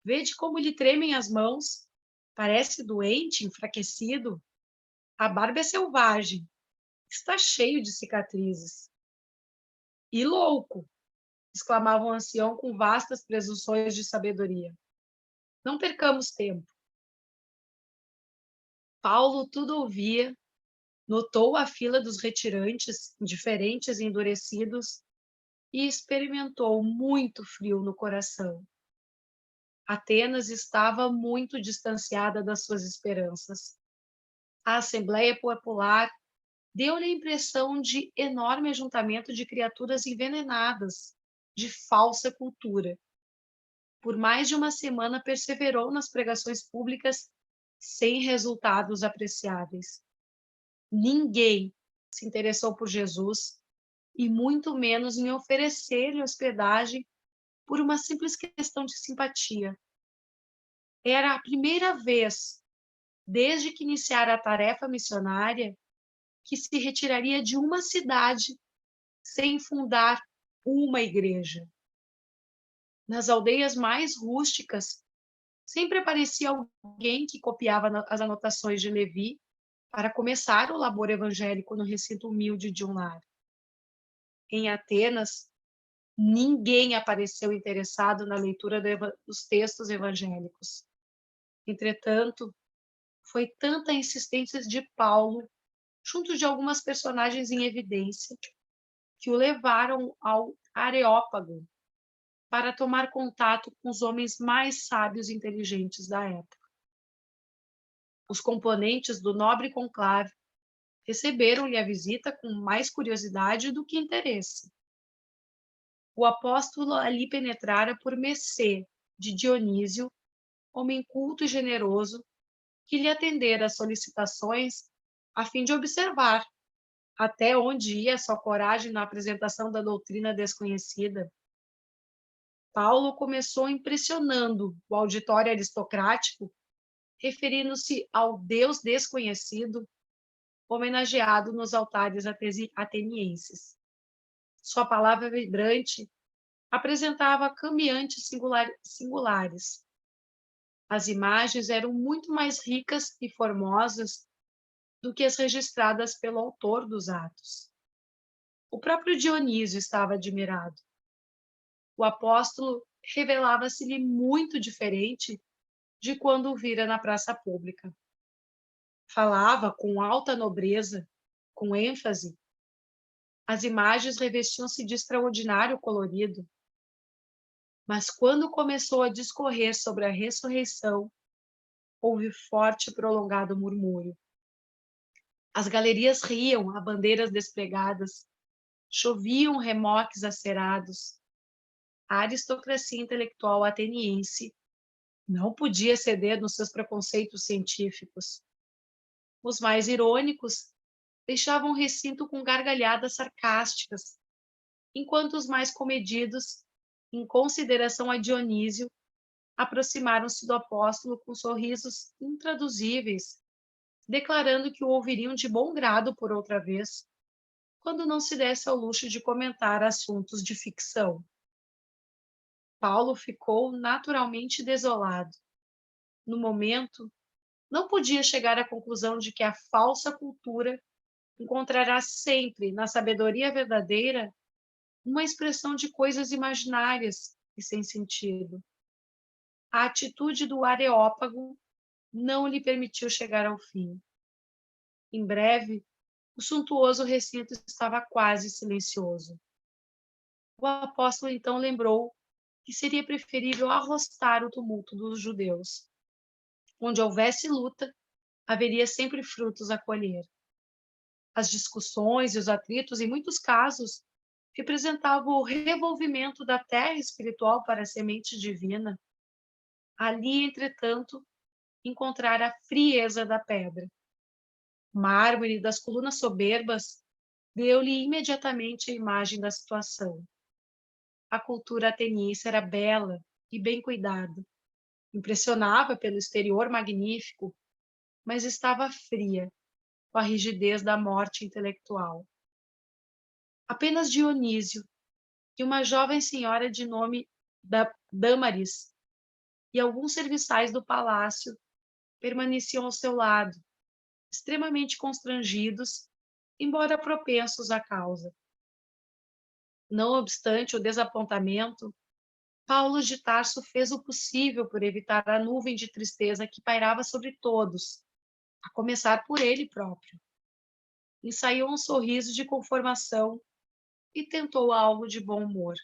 Vede como lhe tremem as mãos. Parece doente, enfraquecido. A barba é selvagem. Está cheio de cicatrizes. E louco! Exclamava um ancião com vastas presunções de sabedoria. Não percamos tempo. Paulo tudo ouvia, notou a fila dos retirantes, indiferentes e endurecidos, e experimentou muito frio no coração. Atenas estava muito distanciada das suas esperanças. A Assembleia Popular deu-lhe a impressão de enorme ajuntamento de criaturas envenenadas, de falsa cultura. Por mais de uma semana perseverou nas pregações públicas sem resultados apreciáveis. Ninguém se interessou por Jesus e muito menos em oferecer-lhe hospedagem por uma simples questão de simpatia. Era a primeira vez, desde que iniciara a tarefa missionária, que se retiraria de uma cidade sem fundar uma igreja. Nas aldeias mais rústicas, sempre aparecia alguém que copiava as anotações de Levi para começar o labor evangélico no recinto humilde de um lar. Em Atenas, ninguém apareceu interessado na leitura dos textos evangélicos. Entretanto, foi tanta a insistência de Paulo, junto de algumas personagens em evidência, que o levaram ao Areópago para tomar contato com os homens mais sábios e inteligentes da época. Os componentes do nobre conclave receberam-lhe a visita com mais curiosidade do que interesse. O apóstolo ali penetrara por mercê de Dionísio, homem culto e generoso, que lhe atendera às solicitações a fim de observar até onde ia sua coragem na apresentação da doutrina desconhecida. Paulo começou impressionando o auditório aristocrático, referindo-se ao Deus desconhecido, homenageado nos altares atenienses. Sua palavra vibrante apresentava cambiantes singulares. As imagens eram muito mais ricas e formosas do que as registradas pelo autor dos atos. O próprio Dionísio estava admirado. O apóstolo revelava-se-lhe muito diferente de quando o vira na praça pública. Falava com alta nobreza, com ênfase. As imagens revestiam-se de extraordinário colorido. Mas quando começou a discorrer sobre a ressurreição, houve forte e prolongado murmúrio. As galerias riam a bandeiras despregadas, choviam remoques acerados. A aristocracia intelectual ateniense não podia ceder nos seus preconceitos científicos. Os mais irônicos deixavam o recinto com gargalhadas sarcásticas, enquanto os mais comedidos, em consideração a Dionísio, aproximaram-se do apóstolo com sorrisos intraduzíveis, declarando que o ouviriam de bom grado por outra vez, quando não se desse ao luxo de comentar assuntos de ficção. Paulo ficou naturalmente desolado. No momento, não podia chegar à conclusão de que a falsa cultura encontrará sempre na sabedoria verdadeira uma expressão de coisas imaginárias e sem sentido. A atitude do Areópago não lhe permitiu chegar ao fim. Em breve, o suntuoso recinto estava quase silencioso. O apóstolo então lembrou que seria preferível arrostar o tumulto dos judeus. Onde houvesse luta, haveria sempre frutos a colher. As discussões e os atritos, em muitos casos, representavam o revolvimento da terra espiritual para a semente divina. Ali, entretanto, encontrara a frieza da pedra. O mármore das colunas soberbas deu-lhe imediatamente a imagem da situação. A cultura ateniense era bela e bem cuidada. Impressionava pelo exterior magnífico, mas estava fria, com a rigidez da morte intelectual. Apenas Dionísio e uma jovem senhora de nome Dâmaris e alguns serviçais do palácio permaneciam ao seu lado, extremamente constrangidos, embora propensos à causa. Não obstante o desapontamento, Paulo de Tarso fez o possível por evitar a nuvem de tristeza que pairava sobre todos, a começar por ele próprio. Ensaiou um sorriso de conformação e tentou algo de bom humor.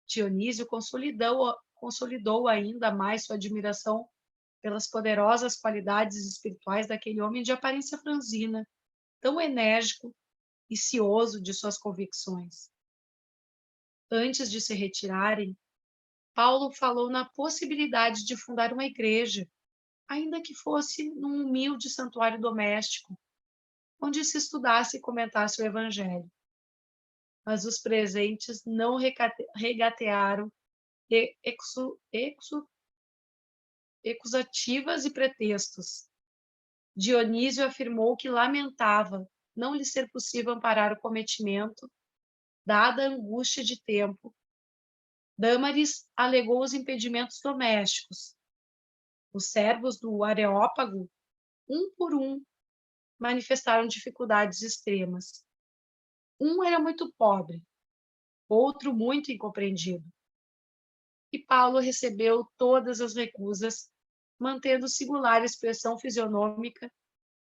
Dionísio consolidou ainda mais sua admiração pelas poderosas qualidades espirituais daquele homem de aparência franzina, tão enérgico e cioso de suas convicções. Antes de se retirarem, Paulo falou na possibilidade de fundar uma igreja, ainda que fosse num humilde santuário doméstico, onde se estudasse e comentasse o Evangelho. Mas os presentes não regatearam exudativas e pretextos. Dionísio afirmou que lamentava não lhe ser possível amparar o cometimento, dada a angústia de tempo. Dâmaris alegou os impedimentos domésticos. Os servos do Areópago, um por um, manifestaram dificuldades extremas. Um era muito pobre, outro muito incompreendido. E Paulo recebeu todas as recusas, mantendo singular expressão fisionômica,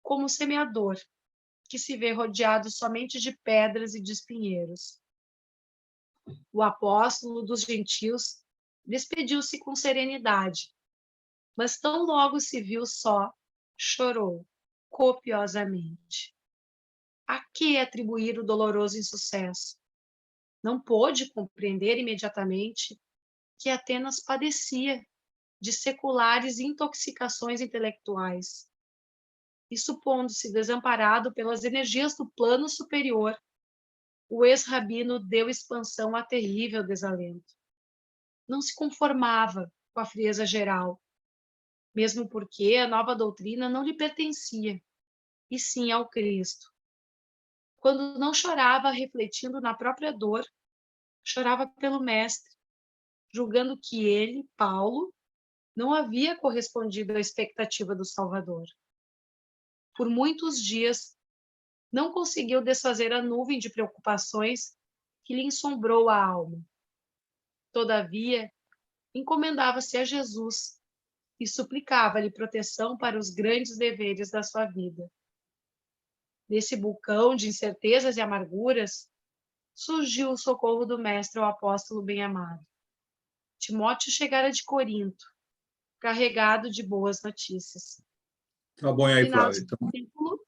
como semeador, que se vê rodeado somente de pedras e de espinheiros. O apóstolo dos gentios despediu-se com serenidade, mas tão logo se viu só, chorou copiosamente. A que atribuir o doloroso insucesso? Não pôde compreender imediatamente que Atenas padecia de seculares intoxicações intelectuais, e supondo-se desamparado pelas energias do plano superior, o ex-rabino deu expansão a terrível desalento. Não se conformava com a frieza geral, mesmo porque a nova doutrina não lhe pertencia, e sim ao Cristo. Quando não chorava refletindo na própria dor, chorava pelo Mestre, julgando que ele, Paulo, não havia correspondido à expectativa do Salvador. Por muitos dias, não conseguiu desfazer a nuvem de preocupações que lhe ensombrou a alma. Todavia, encomendava-se a Jesus e suplicava-lhe proteção para os grandes deveres da sua vida. Nesse vulcão de incertezas e amarguras, surgiu o socorro do Mestre ao apóstolo bem-amado. Timóteo chegara de Corinto, carregado de boas notícias. Tá bom aí, Final Flávio. do capítulo.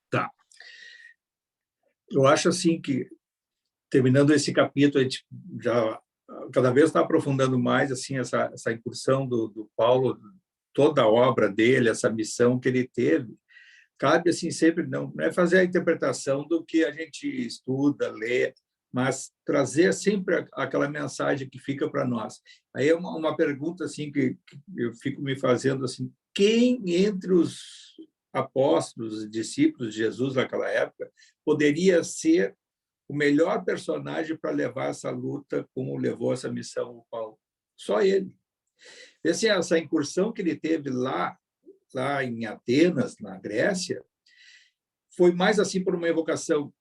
Tá. Eu acho assim que, terminando esse capítulo, a gente já cada vez está aprofundando mais assim essa incursão do Paulo, toda a obra dele, essa missão que ele teve. Cabe assim sempre não é fazer a interpretação do que a gente estuda, lê, mas trazer sempre aquela mensagem que fica para nós. Aí é uma pergunta assim que eu fico me fazendo assim: quem entre os apóstolos, os discípulos de Jesus naquela época, poderia ser o melhor personagem para levar essa luta como levou essa missão o Paulo? Só ele. Essa incursão que ele teve lá em Atenas, na Grécia, foi mais assim por uma evocação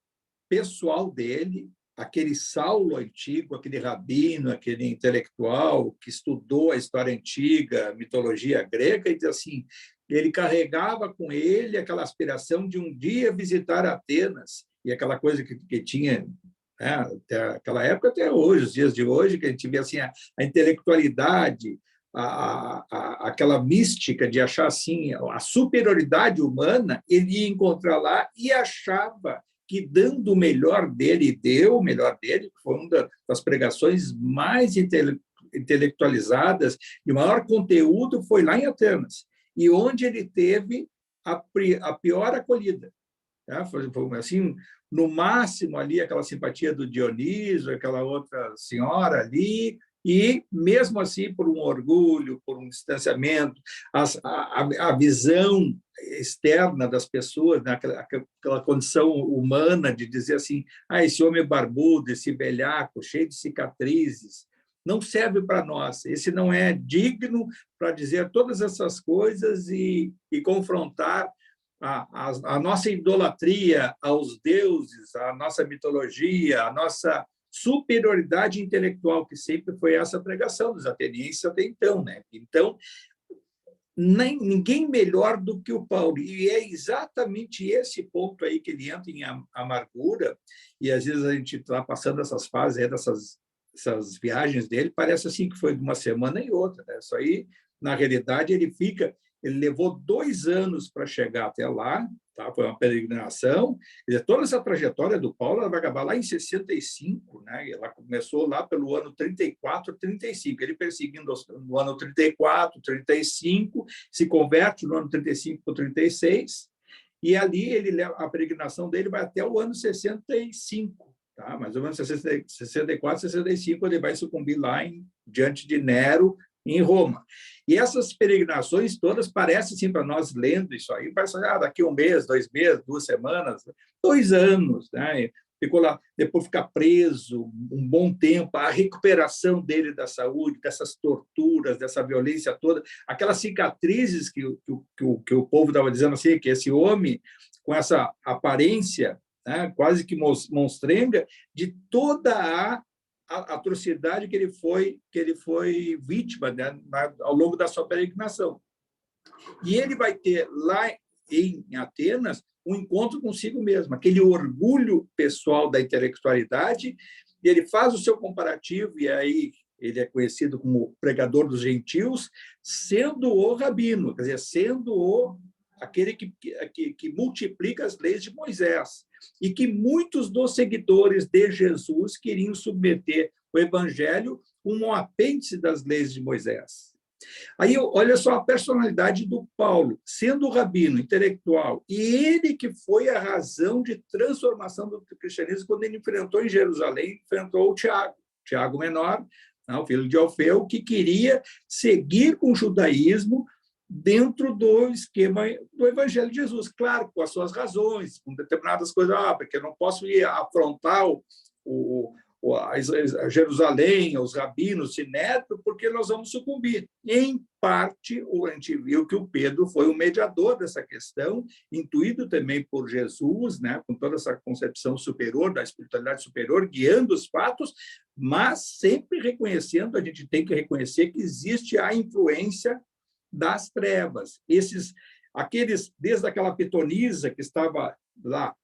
pessoal dele, aquele Saulo antigo, aquele rabino, aquele intelectual que estudou a história antiga, a mitologia grega, e diz assim, ele carregava com ele aquela aspiração de um dia visitar Atenas, e aquela coisa que tinha, né, até aquela época até hoje, os dias de hoje, que a gente vê assim, a intelectualidade, aquela mística de achar assim a superioridade humana, ele ia encontrar lá e achava que, dando o melhor dele, e deu o melhor dele, foi uma das pregações mais intelectualizadas, de maior conteúdo, foi lá em Atenas, e onde ele teve a pior acolhida. Foi assim, no máximo ali aquela simpatia do Dionísio, aquela outra senhora ali, e mesmo assim por um orgulho, por um distanciamento, a visão externa das pessoas, né? aquela condição humana de dizer assim, esse homem barbudo, esse velhaco, cheio de cicatrizes, não serve para nós, esse não é digno para dizer todas essas coisas e confrontar a nossa idolatria aos deuses, a nossa mitologia, a nossa superioridade intelectual, que sempre foi essa pregação dos atenienses até então, né? Então, ninguém melhor do que o Paulo, e é exatamente esse ponto aí que ele entra em amargura, e às vezes a gente está passando essas fases aí, essas viagens dele, parece assim que foi de uma semana e outra, né? Isso aí, na realidade, ele fica Ele levou 2 anos para chegar até lá, tá? Foi uma peregrinação. Quer dizer, toda essa trajetória do Paulo ela vai acabar lá em 65, né? Ela começou lá pelo ano 34, 35. Ele perseguindo no ano 34, 35, se converte no ano 35 para 36, e ali a peregrinação dele vai até o ano 65. Tá? Mais ou menos 64, 65, ele vai sucumbir lá diante de Nero, em Roma. E essas peregrinações todas parecem, assim, para nós lendo isso aí, parece daqui 1 mês, 2 meses, 2 semanas, 2 anos, né? Ficou lá, depois ficar preso um bom tempo, a recuperação dele da saúde, dessas torturas, dessa violência toda, aquelas cicatrizes que o povo estava dizendo assim, que esse homem, com essa aparência, né, quase que monstrenga, de toda a atrocidade que ele foi vítima, né, ao longo da sua peregrinação. E ele vai ter lá em Atenas um encontro consigo mesmo, aquele orgulho pessoal da intelectualidade, e ele faz o seu comparativo, e aí ele é conhecido como pregador dos gentios, sendo o rabino, quer dizer, sendo aquele que multiplica as leis de Moisés, e que muitos dos seguidores de Jesus queriam submeter o evangelho como um apêndice das leis de Moisés. Aí, olha só a personalidade do Paulo, sendo rabino, intelectual, e ele que foi a razão de transformação do cristianismo quando ele enfrentou em Jerusalém, enfrentou o Tiago menor, o filho de Alfeu, que queria seguir com o judaísmo dentro do esquema do Evangelho de Jesus, claro, com as suas razões, com determinadas coisas, porque eu não posso ir afrontar a Jerusalém, os rabinos, Sinédrio, porque nós vamos sucumbir. Em parte, a gente viu que o Pedro foi o mediador dessa questão, intuído também por Jesus, né, com toda essa concepção superior, da espiritualidade superior, guiando os fatos, mas sempre reconhecendo, a gente tem que reconhecer que existe a influência das trevas. Desde aquela pitonisa que estava lá,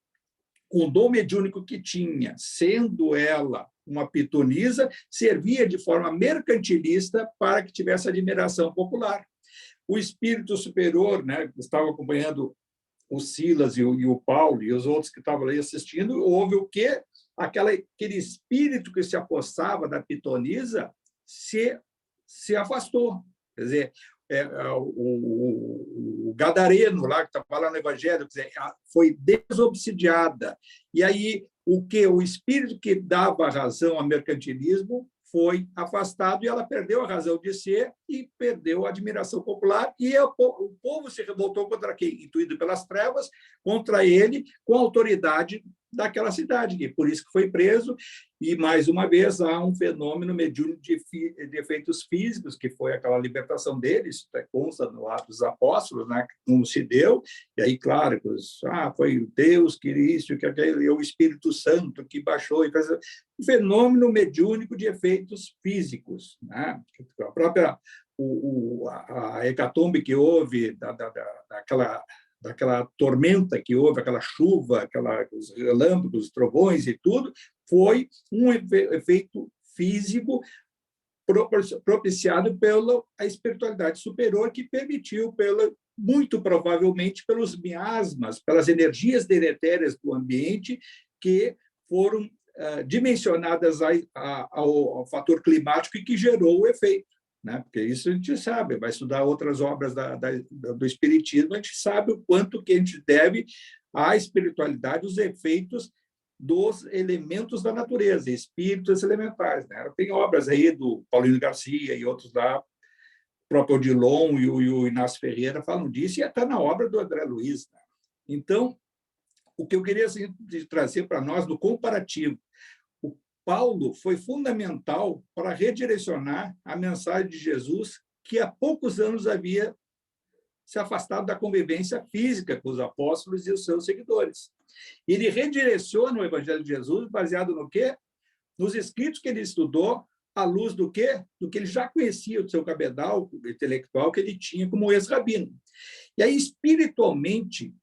com o dom mediúnico que tinha, sendo ela uma pitonisa, servia de forma mercantilista para que tivesse admiração popular. O espírito superior, né, que estava acompanhando o Silas e o Paulo e os outros que estavam ali assistindo, houve o quê? Aquele espírito que se apossava da pitonisa se afastou. Quer dizer, o gadareno lá, que estava lá no Evangelho, quer dizer, foi desobsidiada. E aí, o espírito que dava razão ao mercantilismo foi afastado e ela perdeu a razão de ser e perdeu a admiração popular, e o povo se revoltou contra quem? Intuído pelas trevas, contra ele, com a autoridade daquela cidade, que por isso que foi preso. E, mais uma vez, há um fenômeno mediúnico de efeitos físicos, que foi aquela libertação deles, consta no Atos dos Apóstolos, né, como se deu, e aí, claro, foi Deus, Cristo, que aquele, o Espírito Santo que baixou, e fez um fenômeno mediúnico de efeitos físicos, né? A própria a hecatombe que houve, daquela tormenta que houve, aquela chuva, os relâmpagos, os trovões e tudo, foi um efeito físico propiciado pela espiritualidade superior, que permitiu, muito provavelmente, pelos miasmas, pelas energias deletérias do ambiente, que foram dimensionadas ao fator climático e que gerou o efeito. Né? Porque isso a gente sabe, vai estudar outras obras do Espiritismo, a gente sabe o quanto que a gente deve à espiritualidade os efeitos dos elementos da natureza, espíritos elementares. Né? Tem obras aí do Paulino Garcia e outros lá, o próprio Odilon e o Inácio Ferreira falam disso, e até na obra do André Luiz. Né? Então, o que eu queria assim, trazer para nós no comparativo, Paulo foi fundamental para redirecionar a mensagem de Jesus, que há poucos anos havia se afastado da convivência física com os apóstolos e os seus seguidores. Ele redireciona o Evangelho de Jesus baseado no quê? Nos escritos que ele estudou, à luz do quê? Do que ele já conhecia, do seu cabedal intelectual que ele tinha como ex-rabino. E aí, espiritualmente,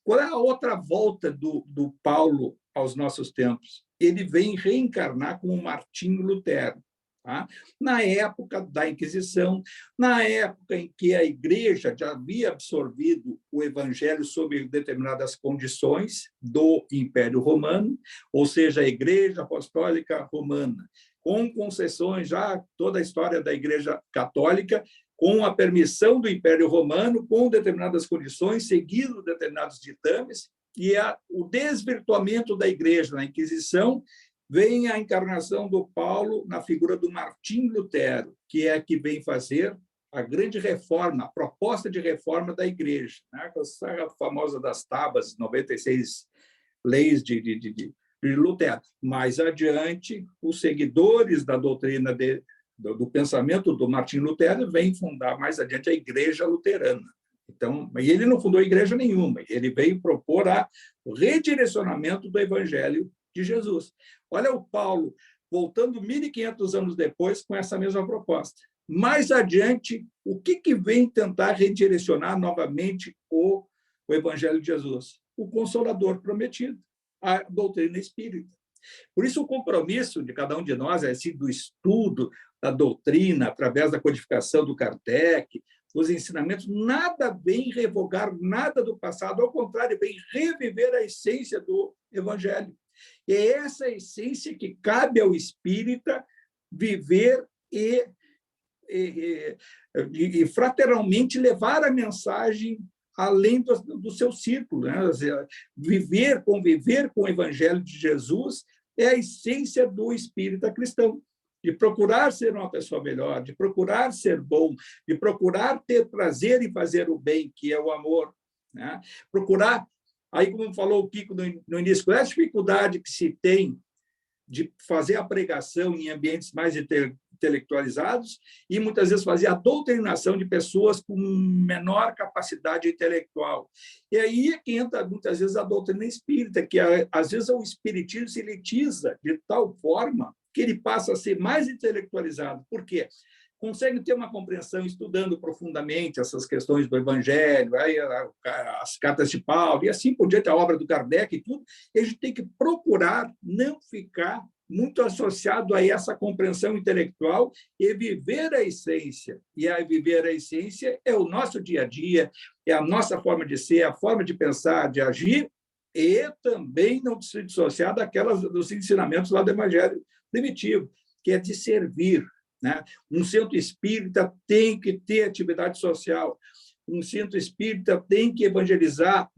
qual é a outra volta do Paulo aos nossos tempos? Ele vem reencarnar como Martinho Lutero. Tá? Na época da Inquisição, na época em que a Igreja já havia absorvido o Evangelho sob determinadas condições do Império Romano, ou seja, a Igreja Apostólica Romana, com concessões, já toda a história da Igreja Católica, com a permissão do Império Romano, com determinadas condições, seguindo determinados ditames, e o desvirtuamento da Igreja na Inquisição, vem a encarnação do Paulo na figura do Martim Lutero, que é que vem fazer a grande reforma, a proposta de reforma da Igreja, né? A famosa das tábuas, 96 leis de Lutero. Mais adiante, os seguidores da doutrina do pensamento do Martim Lutero vêm fundar mais adiante a Igreja Luterana. Então, ele não fundou igreja nenhuma, ele veio propor o redirecionamento do Evangelho de Jesus. Olha o Paulo voltando 1.500 anos depois com essa mesma proposta. Mais adiante, o que vem tentar redirecionar novamente o Evangelho de Jesus? O Consolador prometido, a doutrina espírita. Por isso, o compromisso de cada um de nós é esse do estudo da doutrina, através da codificação do Kardec, os ensinamentos, nada vem revogar nada do passado, ao contrário, vem reviver a essência do Evangelho. E é essa essência que cabe ao espírita viver e fraternalmente levar a mensagem além do seu círculo, né? Viver, conviver com o Evangelho de Jesus é a essência do espírita cristão, de procurar ser uma pessoa melhor, de procurar ser bom, de procurar ter prazer em fazer o bem, que é o amor, né? Procurar, aí como falou o Kiko no início, qual é a dificuldade que se tem de fazer a pregação em ambientes mais intelectualizados e, muitas vezes, fazer a doutrinação de pessoas com menor capacidade intelectual. E aí é que entra, muitas vezes, a doutrina espírita, que, às vezes, o espiritismo se elitiza de tal forma que ele passa a ser mais intelectualizado. Por quê? Consegue ter uma compreensão estudando profundamente essas questões do Evangelho, aí as cartas de Paulo, e assim por diante, a obra do Kardec e tudo, e a gente tem que procurar não ficar muito associado a essa compreensão intelectual e viver a essência. E a viver a essência é o nosso dia a dia, é a nossa forma de ser, a forma de pensar, de agir, e também não se dissociar dos ensinamentos lá do Evangelho primitivo, que é de servir, né? Um centro espírita tem que ter atividade social, um centro espírita tem que evangelizar,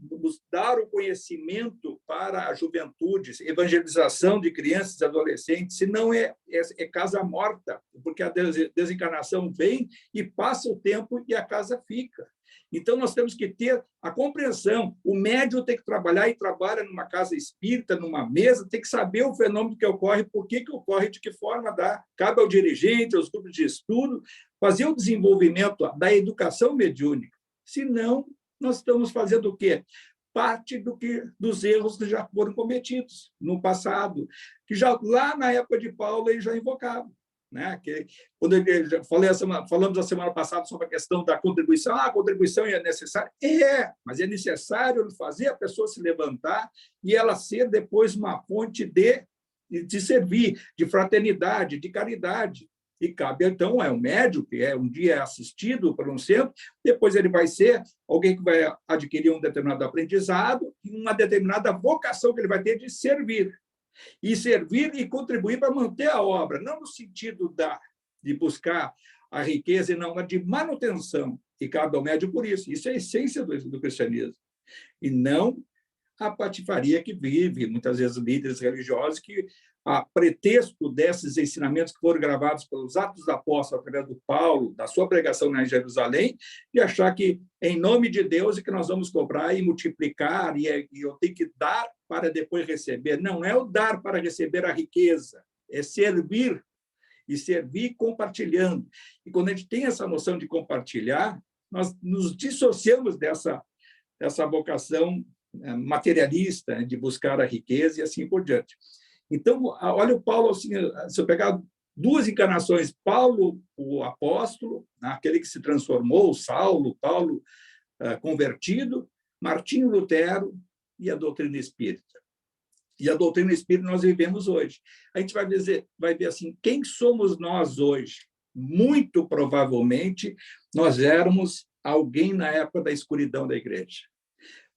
dar o conhecimento para a juventude, evangelização de crianças e adolescentes, senão é casa morta, porque a desencarnação vem e passa o tempo e a casa fica. Então, nós temos que ter a compreensão. O médium tem que trabalhar e trabalha numa casa espírita, numa mesa, tem que saber o fenômeno que ocorre, por que ocorre, de que forma dá. Cabe ao dirigente, aos grupos de estudo, fazer o desenvolvimento da educação mediúnica. Senão, nós estamos fazendo o quê? Parte dos erros que já foram cometidos no passado, que já lá na época de Paulo ele já invocava. Né? Quando falamos a semana passada sobre a questão da contribuição, a contribuição é necessária? Mas é necessário fazer a pessoa se levantar e ela ser depois uma fonte de servir, de fraternidade, de caridade. E cabe, então, um médium, que um dia é assistido por um centro, depois ele vai ser alguém que vai adquirir um determinado aprendizado e uma determinada vocação que ele vai ter de servir. E servir e contribuir para manter a obra, não no sentido de buscar a riqueza, não, mas de manutenção. E cabe ao médium por isso. Isso é a essência do cristianismo. E não a patifaria que vive, muitas vezes, líderes religiosos que, a pretexto desses ensinamentos que foram gravados pelos Atos dos Apóstolos, através do Paulo, da sua pregação em Jerusalém, de achar que, em nome de Deus, é que nós vamos cobrar e multiplicar, e eu tenho que dar para depois receber. Não é o dar para receber a riqueza, é servir, e servir compartilhando. E quando a gente tem essa noção de compartilhar, nós nos dissociamos dessa vocação materialista, de buscar a riqueza e assim por diante. Então, olha o Paulo, assim, se eu pegar duas encarnações, Paulo, o apóstolo, aquele que se transformou, Saulo, Paulo convertido, Martinho Lutero e a doutrina espírita. e a doutrina espírita nós vivemos hoje. A gente vai ver assim, quem somos nós hoje? Muito provavelmente nós éramos alguém na época da escuridão da igreja.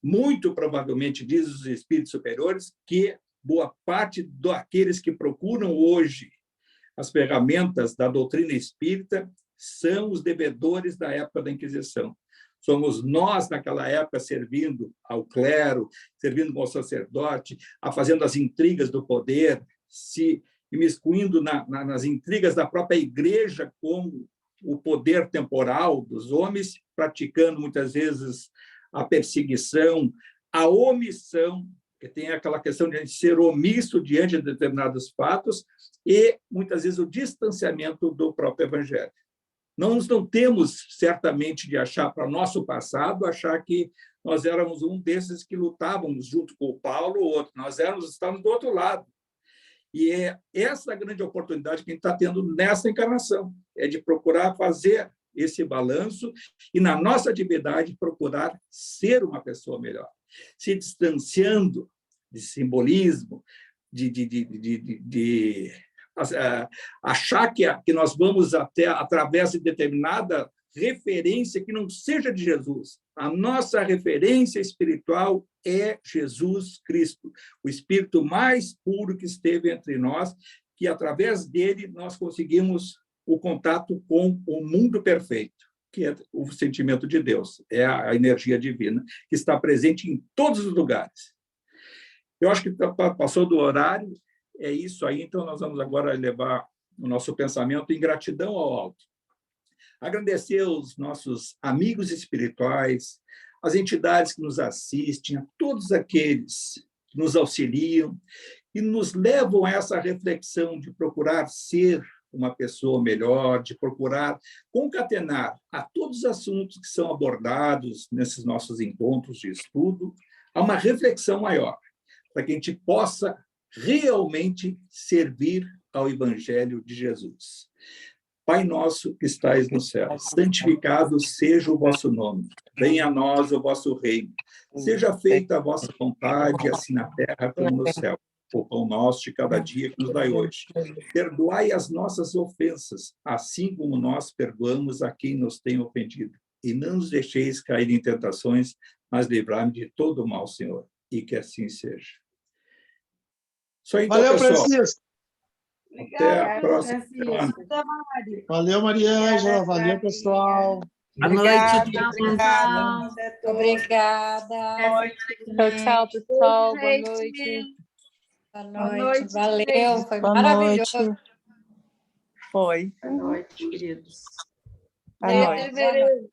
Muito provavelmente, diz os espíritos superiores, que boa parte daqueles que procuram hoje as ferramentas da doutrina espírita são os devedores da época da Inquisição. Somos nós, naquela época, servindo ao clero, servindo ao sacerdote, fazendo as intrigas do poder, se imiscuindo nas intrigas da própria igreja com o poder temporal dos homens, praticando, muitas vezes, a perseguição, a omissão, que tem aquela questão de a gente ser omisso diante de determinados fatos, e, muitas vezes, o distanciamento do próprio evangelho. Nós não temos, certamente, de achar para nosso passado, achar que nós éramos um desses que lutávamos junto com o Paulo ou outro. Nós estávamos do outro lado. E é essa a grande oportunidade que a gente está tendo nessa encarnação, é de procurar fazer esse balanço e, na nossa atividade, procurar ser uma pessoa melhor, se distanciando de simbolismo, de achar que nós vamos até através de determinada referência que não seja de Jesus. A nossa referência espiritual é Jesus Cristo, o Espírito mais puro que esteve entre nós, que através dele nós conseguimos o contato com o mundo perfeito, que é o sentimento de Deus, é a energia divina, que está presente em todos os lugares. Eu acho que passou do horário, é isso aí, então nós vamos agora levar o nosso pensamento em gratidão ao alto. Agradecer aos nossos amigos espirituais, às entidades que nos assistem, a todos aqueles que nos auxiliam e nos levam a essa reflexão de procurar ser uma pessoa melhor, de procurar concatenar a todos os assuntos que são abordados nesses nossos encontros de estudo, a uma reflexão maior, para que a gente possa realmente servir ao Evangelho de Jesus. Pai nosso que estais no céu, santificado seja o vosso nome. Venha a nós o vosso reino. Seja feita a vossa vontade, assim na terra como no céu. O pão nosso de cada dia que nos dai hoje. Perdoai as nossas ofensas, assim como nós perdoamos a quem nos tem ofendido. E não nos deixeis cair em tentações, mas livrai-me de todo o mal, Senhor. E que assim seja. Isso aí, então, Valeu, pessoal. Francisco. Até a próxima semana. Valeu, Mariângela. Valeu, pessoal. Boa noite, Obrigada. Obrigada. Tchau, pessoal. Boa Gente, noite. Boa Boa noite. noite, Valeu, gente. foi Boa maravilhoso. noite. Foi. Boa noite, queridos. Boa Beijo, noite. Verê.